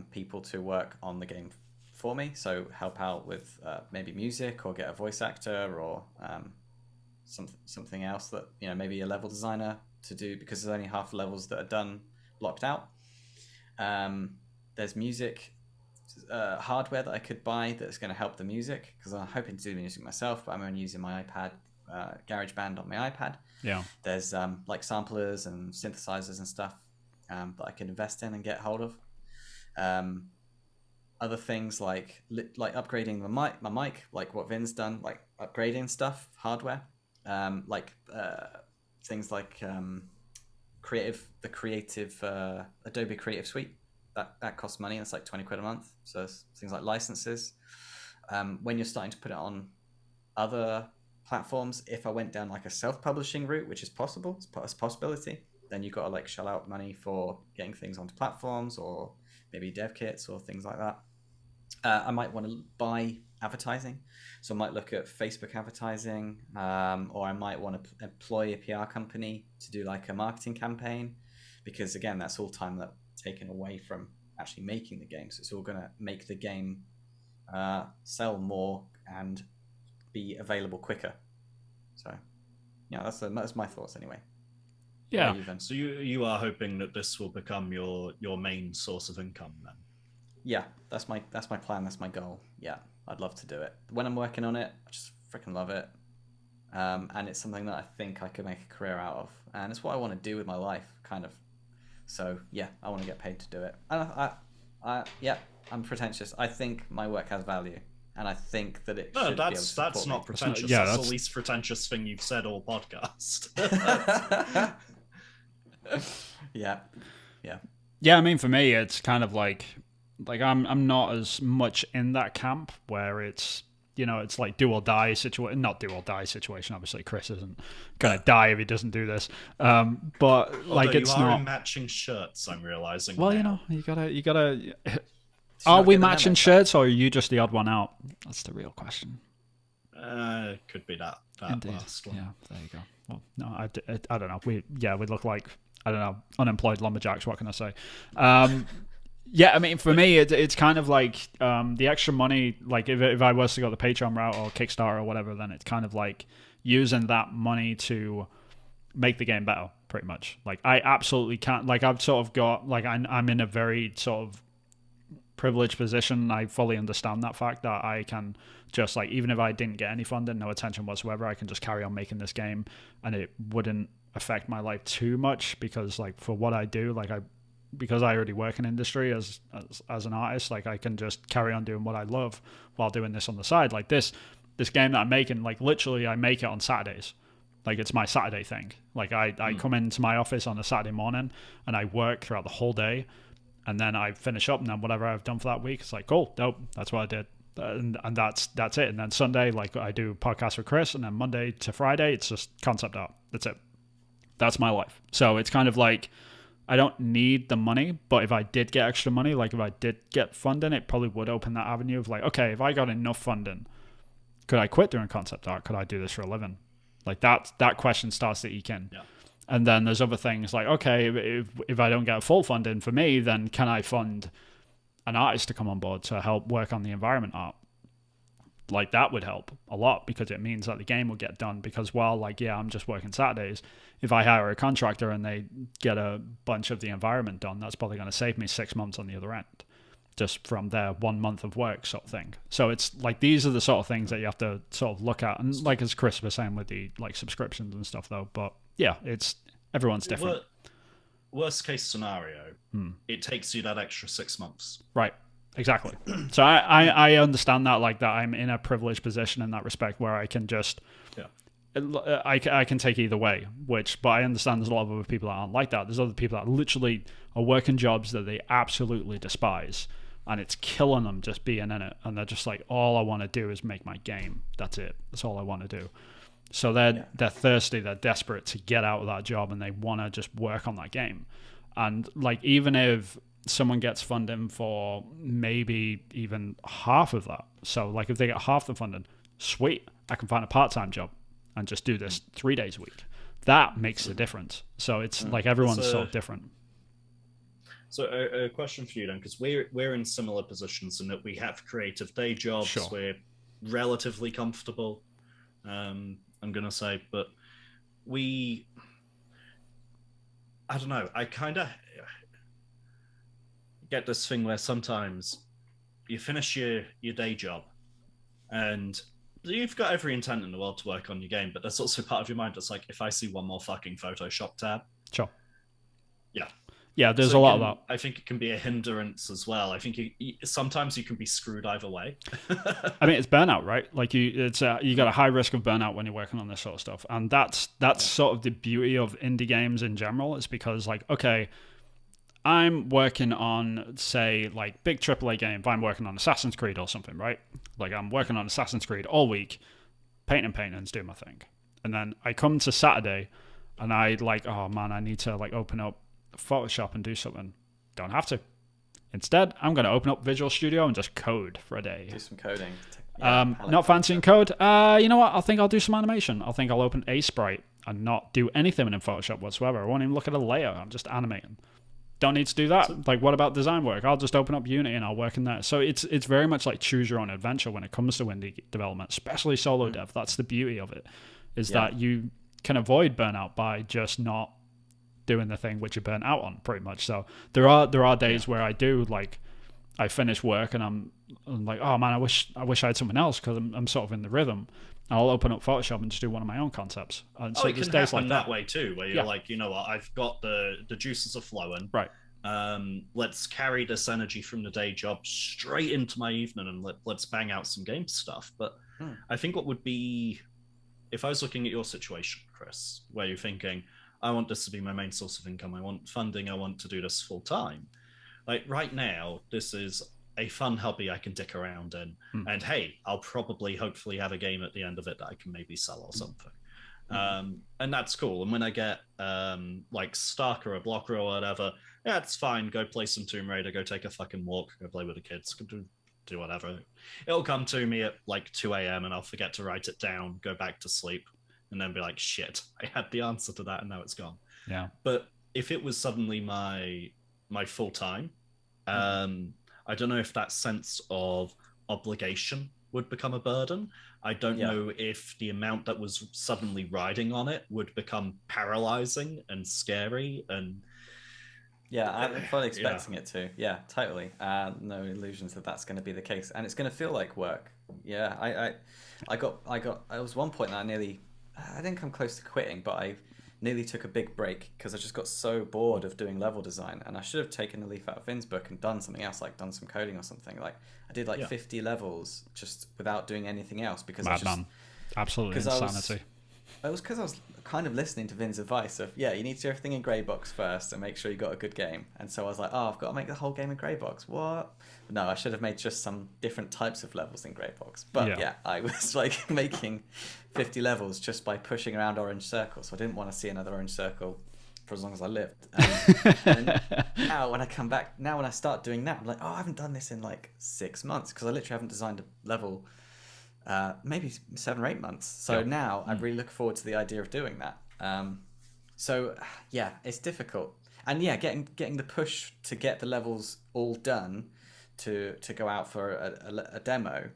people to work on the game for me. So help out with maybe music or get a voice actor or something else that, maybe a level designer to do, because there's only half the levels that are done blocked out. There's music hardware that I could buy that's going to help the music, because I'm hoping to do the music myself, but I'm only using my iPad, GarageBand on my iPad. Yeah. There's like samplers and synthesizers and stuff that I can invest in and get hold of. Other things like upgrading my mic, like what Vin's done, like upgrading stuff, hardware, things like Adobe Creative Suite. That costs money. It's like 20 quid a month. So things like licenses. When you're starting to put it on other platforms, if I went down like a self-publishing route, which is possible, it's a possibility, then you've got to like shell out money for getting things onto platforms or maybe dev kits or things like that. I might want to buy advertising, so I might look at Facebook advertising, or I might want to employ a PR company to do like a marketing campaign, because again, that's all time that taken away from actually making the game. So it's all going to make the game sell more and be available quicker. So yeah, that's my thoughts anyway. Yeah. So you are hoping that this will become your main source of income then? Yeah, that's my plan. That's my goal. Yeah, I'd love to do it. When I'm working on it, I just freaking love it, and it's something that I think I could make a career out of, and it's what I want to do with my life, kind of. So yeah, I want to get paid to do it. And I'm pretentious. I think my work has value, and I think that it. No, should that's be able to support not me. pretentious. Yeah, that's the least pretentious thing you've said all podcast. Yeah. Yeah, I mean, for me, it's kind of like I'm not as much in that camp where it's, you know, it's like do or die situation. Not do or die situation. Obviously, Chris isn't gonna die if he doesn't do this. But like, it's you are not in matching shirts. I'm realizing. Well, now. you gotta. So Are not we get the matching memo shirts, or are you just the odd one out? That's the real question. Could be that Indeed. last one. Yeah, there you go. Well, no, I don't know. We look like, I don't know, unemployed lumberjacks. What can I say? Yeah, I mean, for me, it's kind of like the extra money. Like if I was to go the Patreon route or Kickstarter or whatever, then it's kind of like using that money to make the game better, pretty much. Like I absolutely can't. Like I've sort of got like I'm in a very sort of privileged position. I fully understand that fact that I can just like, even if I didn't get any funding, no attention whatsoever, I can just carry on making this game and it wouldn't affect my life too much, because like for what I do, like because I already work in industry as an artist, like I can just carry on doing what I love while doing this on the side. Like this game that I'm making, like literally I make it on Saturdays. Like it's my Saturday thing. Like I come into my office on a Saturday morning and I work throughout the whole day. And then I finish up, and then whatever I've done for that week, it's like, cool, dope, that's what I did. And that's it. And then Sunday, like I do podcasts with Chris, and then Monday to Friday, it's just concept art. That's it. That's my life. So it's kind of like, I don't need the money, but if I did get extra money, like if I did get funding, it probably would open that avenue of like, okay, if I got enough funding, could I quit doing concept art? Could I do this for a living? Like that question starts to eke in. Yeah. And then there's other things like, okay, if I don't get full funding for me, then can I fund an artist to come on board to help work on the environment art? Like that would help a lot, because it means that the game will get done. Because while like, yeah, I'm just working Saturdays, if I hire a contractor and they get a bunch of the environment done, that's probably going to save me 6 months on the other end, just from their 1 month of work sort of thing. So it's like, these are the sort of things that you have to sort of look at. And like as Chris was saying with the like subscriptions and stuff though, but yeah, it's everyone's different. Worst case scenario, it takes you that extra 6 months. Right. Exactly. So I understand that, like that I'm in a privileged position in that respect where I can just, I can take either way, but I understand there's a lot of other people that aren't like that. There's other people that literally are working jobs that they absolutely despise, and it's killing them just being in it. And they're just like, all I want to do is make my game. That's it. That's all I want to do. So they're thirsty, they're desperate to get out of that job, and they want to just work on that game. And like, even if someone gets funding for maybe even half of that, so like if they get half the funding, sweet, I can find a part-time job and just do this 3 days a week. That makes a difference. So it's like everyone's sort of different. So a question for you then, because we're in similar positions in that we have creative day jobs. Sure. We're relatively comfortable, I'm gonna say, but I don't know, I kind of get this thing where sometimes you finish your day job and you've got every intent in the world to work on your game, but there's also part of your mind that's like, if I see one more fucking Photoshop tab. Sure. Yeah, there's a lot of that. I think it can be a hindrance as well. I think sometimes you can be screwed either way. I mean, it's burnout, right? Like you got a high risk of burnout when you're working on this sort of stuff, and that's sort of the beauty of indie games in general. Is because like, okay, I'm working on, say, like big AAA game. If I'm working on Assassin's Creed or something, right? Like I'm working on Assassin's Creed all week, painting and doing my thing, and then I come to Saturday, and I like, oh man, I need to like open up Photoshop and do something. Don't have to. Instead, I'm going to open up Visual Studio and just code for a day. Do some coding. Not fancy in code. You know what? I think I'll do some animation. I think I'll open a sprite and not do anything in Photoshop whatsoever. I won't even look at a layer. I'm just animating. Don't need to do that. Like, what about design work? I'll just open up Unity and I'll work in there. So it's very much like choose your own adventure when it comes to indie development, especially solo dev. That's the beauty of it, is that you can avoid burnout by just not doing the thing which you're burnt out on, pretty much. So there are days where I do, like, I finish work and I'm like, oh man, I wish I had something else, because I'm sort of in the rhythm. I'll open up Photoshop and just do one of my own concepts. And so it can days happen like that way too, where you're like, you know what, I've got the juices are flowing. Right. Let's carry this energy from the day job straight into my evening and let's bang out some game stuff. But I think what would be, if I was looking at your situation, Chris, where you're thinking, I want this to be my main source of income, I want funding, I want to do this full time. Like right now, this is a fun hobby I can dick around in. And hey, I'll probably hopefully have a game at the end of it that I can maybe sell or something. And that's cool. And when I get like stuck or a blocker or whatever, yeah, it's fine. Go play some Tomb Raider, go take a fucking walk, go play with the kids, go do whatever. It'll come to me at like 2 a.m. and I'll forget to write it down, go back to sleep, and then be like, shit, I had the answer to that and now it's gone. Yeah. But if it was suddenly my full time, I don't know if that sense of obligation would become a burden. I don't know if the amount that was suddenly riding on it would become paralyzing and scary. And I'm fully expecting it to. Yeah, totally. No illusions that that's going to be the case, and it's going to feel like work. Yeah, I was one point that I didn't come close to quitting, but I nearly took a big break because I just got so bored of doing level design, and I should have taken a leaf out of Vin's book and done something else, like done some coding or something. Like I did 50 levels just without doing anything else because Madman. Absolutely insanity. It was because I was kind of listening to Vin's advice of, you need to do everything in grey box first and make sure you got a good game. And so I was like, I've got to make the whole game in grey box. What? But no, I should have made just some different types of levels in grey box. But I was like making 50 levels just by pushing around orange circles. So I didn't want to see another orange circle for as long as I lived. And now when I come back, when I start doing that, I'm like, I haven't done this in like 6 months because I literally haven't designed a level maybe 7 or 8 months. So now I really look forward to the idea of doing that. So it's difficult. And getting the push to get the levels all done to go out for a demo,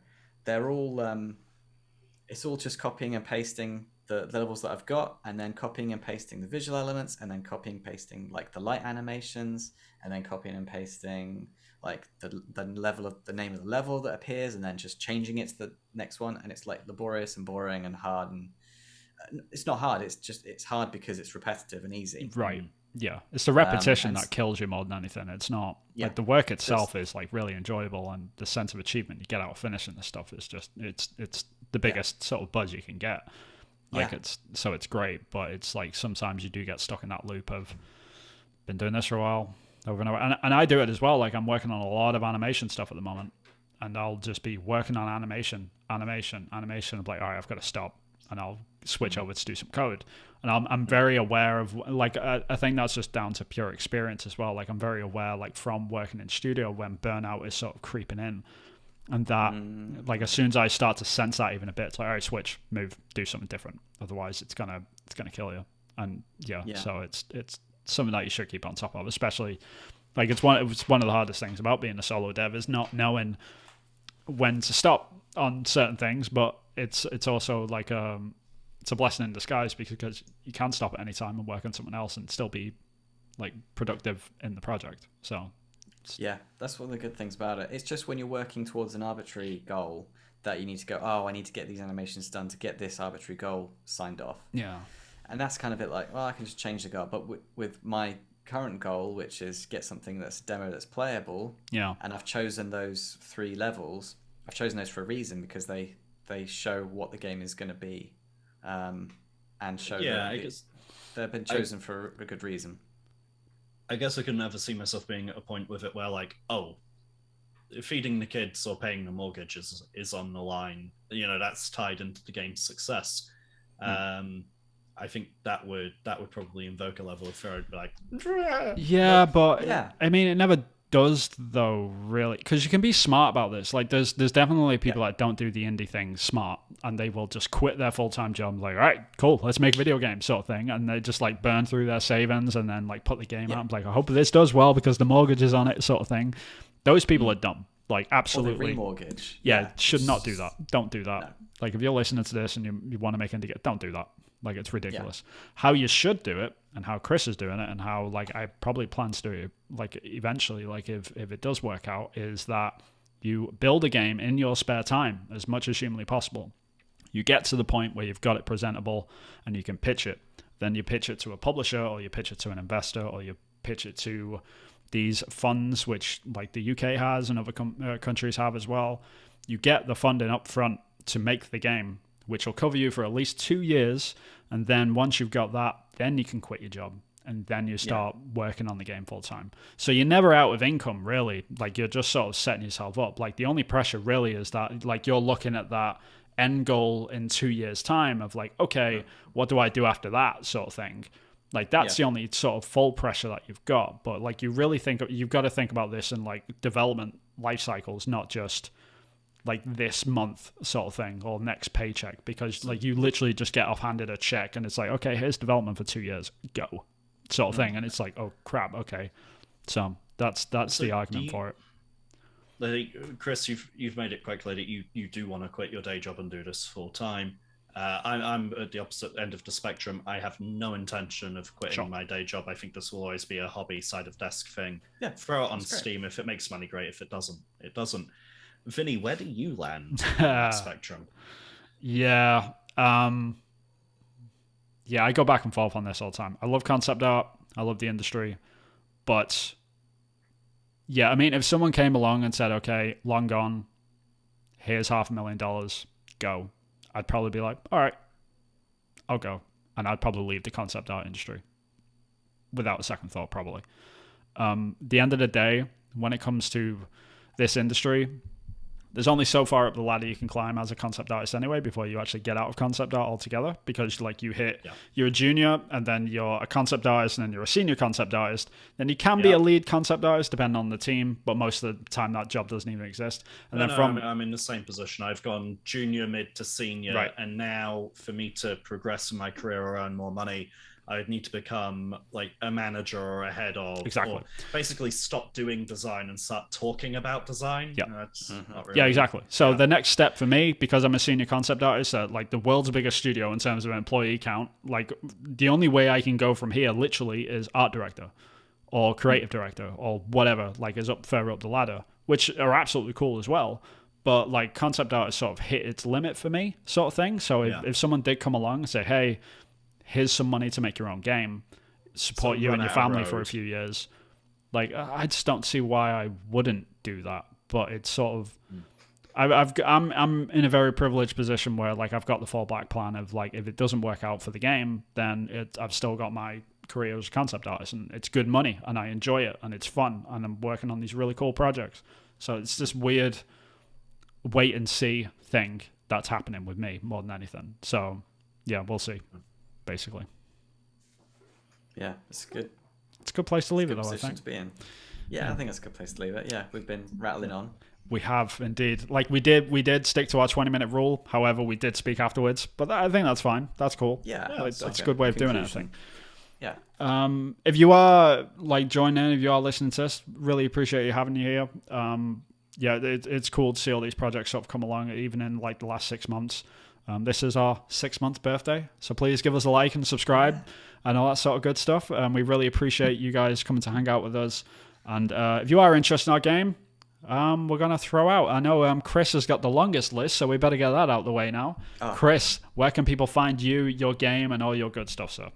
they're all it's all just copying and pasting the levels that I've got, and then copying and pasting the visual elements, and then copying and pasting like the light animations, and then copying and pasting like the level of the name of the level that appears, and then just changing it to the next one. And it's like laborious and boring and hard, and it's not hard, it's hard because it's repetitive and easy. Right. Yeah, it's the repetition that kills you more than anything. It's not like the work itself is like really enjoyable, and the sense of achievement you get out of finishing this stuff is just it's the biggest sort of buzz you can get. Like it's great, but it's like sometimes you do get stuck in that loop of been doing this for a while over and over. And I do it as well. Like I'm working on a lot of animation stuff at the moment, and I'll just be working on animation. I'm like, all right, I've got to stop, and I'll switch over to do some code. And I'm very aware of, like, I think that's just down to pure experience as well. Like I'm very aware, like from working in studio, when burnout is sort of creeping in. And that, like, as soon as I start to sense that even a bit, it's like, all right, switch, move, do something different. Otherwise, it's gonna kill you. And so it's something that you should keep on top of. Especially, like, it's one of the hardest things about being a solo dev is not knowing when to stop on certain things. But it's also like it's a blessing in disguise because you can stop at any time and work on something else and still be like productive in the project. So. Yeah, that's one of the good things about it. It's just when you're working towards an arbitrary goal that you need to go, I need to get these animations done to get this arbitrary goal signed off. Yeah. And that's kind of it, like, I can just change the goal. But with my current goal, which is get something that's a demo that's playable, and I've chosen those 3 levels, I've chosen those for a reason because they show what the game is going to be, and show they've been chosen for a good reason. I guess I could never see myself being at a point with it where, like, feeding the kids or paying the mortgage is on the line. You know, that's tied into the game's success. I think that would probably invoke a level of fear. I'd be like, Yeah, but Yeah. I mean, it never does though, really, because you can be smart about this. Like, there's definitely people that don't do the indie thing smart, and they will just quit their full-time job, like, all right, cool, let's make a video game, sort of thing, and they just like burn through their savings and then like put the game out. And like, I hope this does well because the mortgage is on it, sort of thing. Those people are dumb. Like, absolutely. Or the remortgage. Yeah, should not do that. Don't do that. No. Like, if you're listening to this and you want to make indie game, don't do that. Like, it's ridiculous. How you should do it, and how Chris is doing it, and how like I probably plan to do it, like eventually, like if it does work out, is that you build a game in your spare time as much as humanly possible. You get to the point where you've got it presentable and you can pitch it. Then you pitch it to a publisher, or you pitch it to an investor, or you pitch it to these funds, which like the UK has and other countries have as well. You get the funding up front to make the game, which will cover you for at least 2 years. And then once you've got that, then you can quit your job. And then you start working on the game full time. So you're never out of income, really. Like, you're just sort of setting yourself up. Like, the only pressure really is that, like, you're looking at that end goal in 2 years' time of like, okay, what do I do after that, sort of thing. Like, that's the only sort of full pressure that you've got. But like, you've got to think about this in like development life cycles, not just like this month sort of thing or next paycheck, because like you literally just get offhanded a check and it's like, okay, here's development for 2 years, go, sort of thing. And it's like, oh crap, okay. So that's the argument for it. Like, Chris, you've made it quite clear that you do want to quit your day job and do this full time. I'm at the opposite end of the spectrum. I have no intention of quitting my day job. I think this will always be a hobby side of desk thing. Yeah, throw it on Steam. If it makes money, great. If it doesn't, it doesn't. Vinny, where do you land on that spectrum? Yeah. Yeah, I go back and forth on this all the time. I love concept art. I love the industry. But yeah, I mean, if someone came along and said, okay, long gone, here's $500,000, go, I'd probably be like, all right, I'll go. And I'd probably leave the concept art industry without a second thought, probably. The end of the day, when it comes to this industry, there's only so far up the ladder you can climb as a concept artist anyway before you actually get out of concept art altogether, because like you hit, you're a junior and then you're a concept artist and then you're a senior concept artist. Then you can be a lead concept artist depending on the team, but most of the time that job doesn't even exist. And I'm in the same position. I've gone junior, mid to senior, right. And now for me to progress in my career or earn more money, I would need to become like a manager or a head of, exactly. Or basically stop doing design and start talking about design. Yeah, not really, yeah, exactly. So the next step for me, because I'm a senior concept artist at like the world's biggest studio in terms of employee count, like the only way I can go from here literally is art director or creative director or whatever, like is up further up the ladder, which are absolutely cool as well. But like concept art has sort of hit its limit for me, sort of thing. So if someone did come along and say, hey, here's some money to make your own game, support you and your family for a few years, like I just don't see why I wouldn't do that. But it's sort of I'm in a very privileged position where like I've got the fallback plan of like, if it doesn't work out for the game, then I've still got my career as a concept artist, and it's good money and I enjoy it and it's fun and I'm working on these really cool projects. So it's this weird wait and see thing that's happening with me more than anything. So yeah, we'll see. Basically, yeah, it's good. It's a good place to leave it, though. Position I think to be in. Yeah, I think it's a good place to leave it. Yeah, we've been rattling on. We have indeed. Like we did stick to our 20-minute rule. However, we did speak afterwards, but I think that's fine. That's cool. Yeah, like, that's a good way of doing it, I think. Yeah. If you are like joining, if you are listening to this, really appreciate you having you here. Yeah, it's cool to see all these projects sort of come along, even in like the last 6 months. This is our 6-month birthday, so please give us a like and subscribe and all that sort of good stuff. We really appreciate you guys coming to hang out with us. And if you are interested in our game, we're going to throw out, I know Chris has got the longest list, so we better get that out the way now. Chris, where can people find you, your game, and all your good stuff, sir?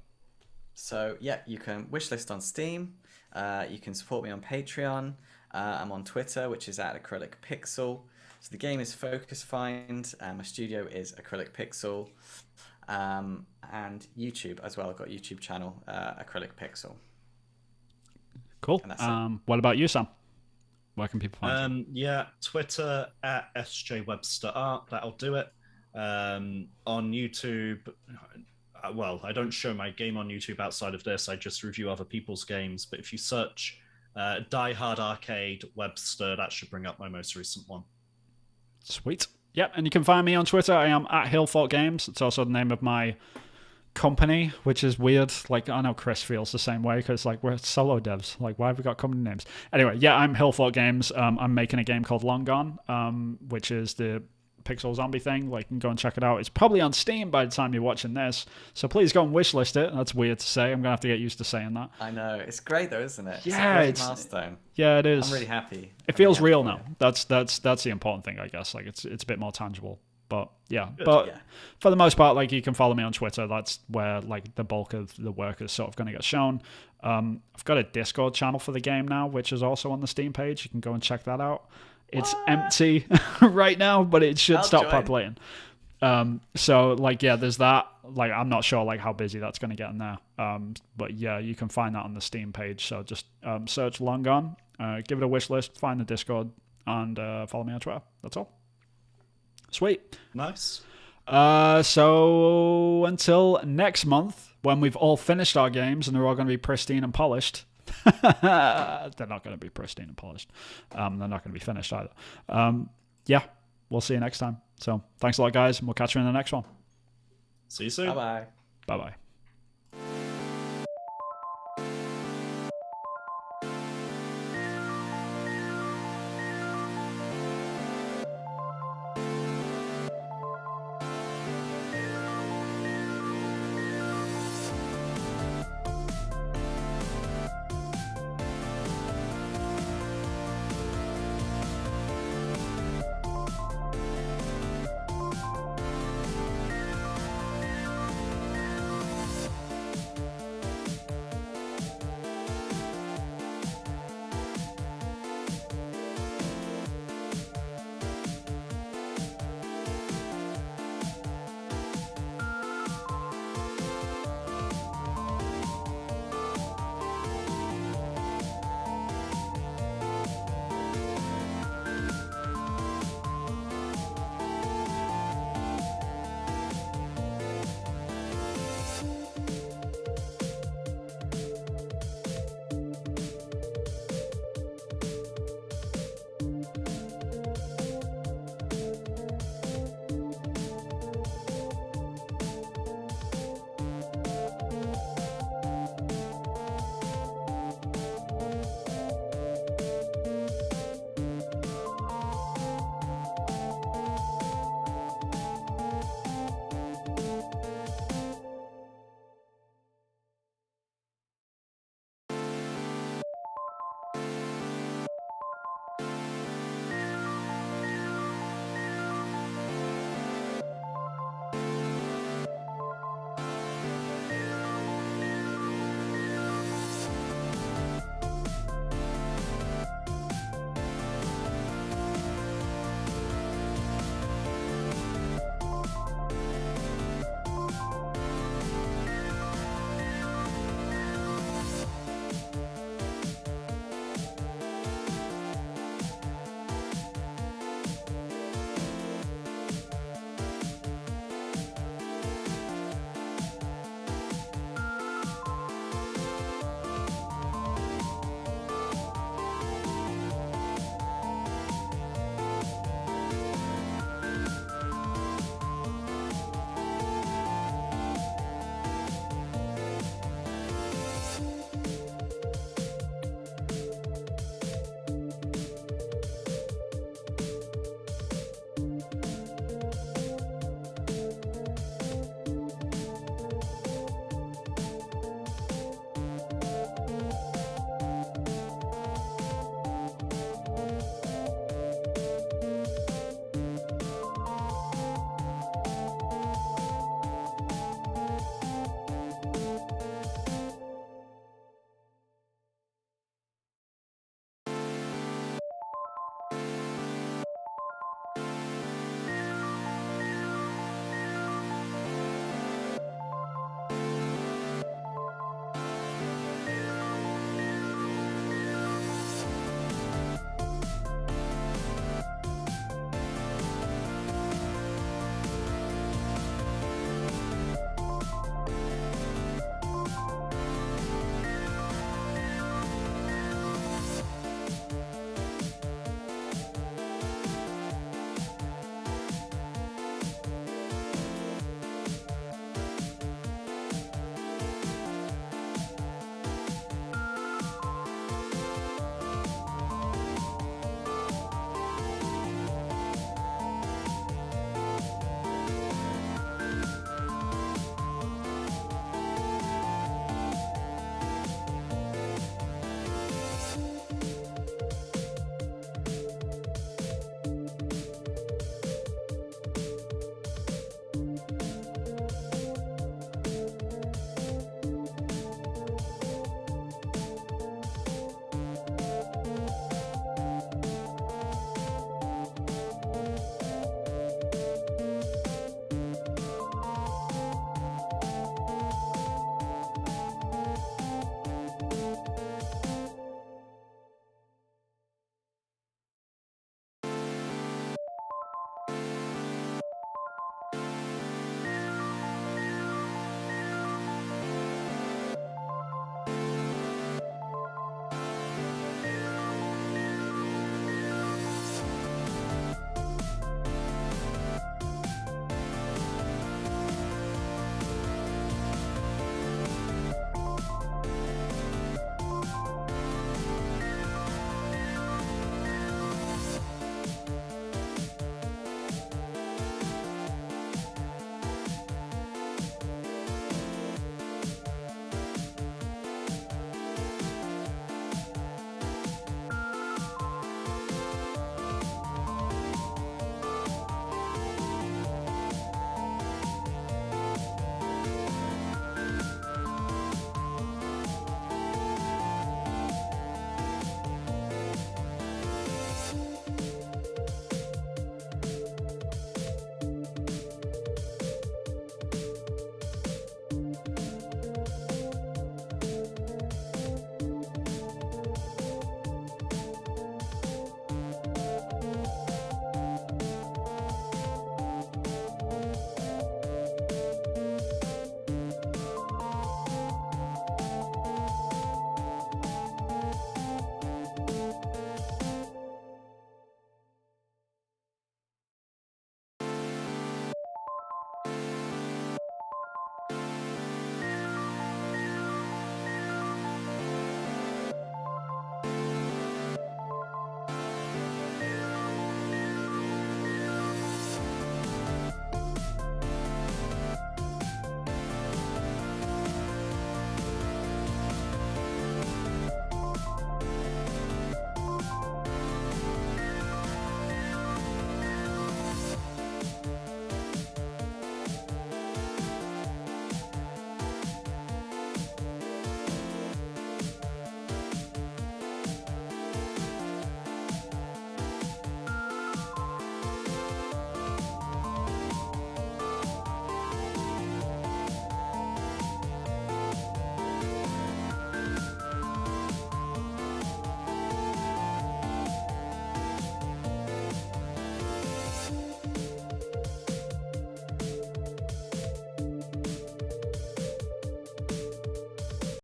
So, yeah, you can wishlist on Steam. You can support me on Patreon. I'm on Twitter, which is at Acrylic Pixel. So the game is Focus Find, my studio is Acrylic Pixel, and YouTube as well. I've got a YouTube channel, Acrylic Pixel. Cool. What about you, Sam? Where can people find you? Yeah, Twitter at SJ Webster Art. That'll do it. On YouTube, well, I don't show my game on YouTube outside of this. I just review other people's games. But if you search Die Hard Arcade Webster, that should bring up my most recent one. Sweet. Yep, and you can find me on Twitter. I am at Hillfort Games. It's also the name of my company, which is weird. Like, I know Chris feels the same way because, like, we're solo devs. Like, why have we got company names? Anyway, yeah, I'm Hillfort Games. I'm making a game called Long Gone, which is the pixel zombie thing. Like, you can go and check it out. It's probably on Steam by the time you're watching this, so please go and wishlist it. That's weird to say. I'm gonna have to get used to saying that. I know, it's great though, isn't it? Yeah, it's a great milestone. Yeah, it is. I'm really happy. It feels real now. That's the important thing, I guess. Like, it's a bit more tangible. But yeah, for the most part, like, you can follow me on Twitter. That's where, like, the bulk of the work is sort of going to get shown. I've got a Discord channel for the game now, which is also on the Steam page. You can go and check that out. It's empty right now, but it should stop populating. So, like, yeah, there's that. Like, I'm not sure, like, how busy that's going to get in there. But yeah, you can find that on the Steam page. So just search Long Gone, give it a wish list, find the Discord, and follow me on Twitter. That's all. Sweet. Nice. So until next month, when we've all finished our games and they're all going to be pristine and polished. They're not going to be pristine and polished. They're not going to be finished either. Yeah, we'll see you next time. So thanks a lot, guys, and we'll catch you in the next one. See you soon. Bye-bye. Bye-bye.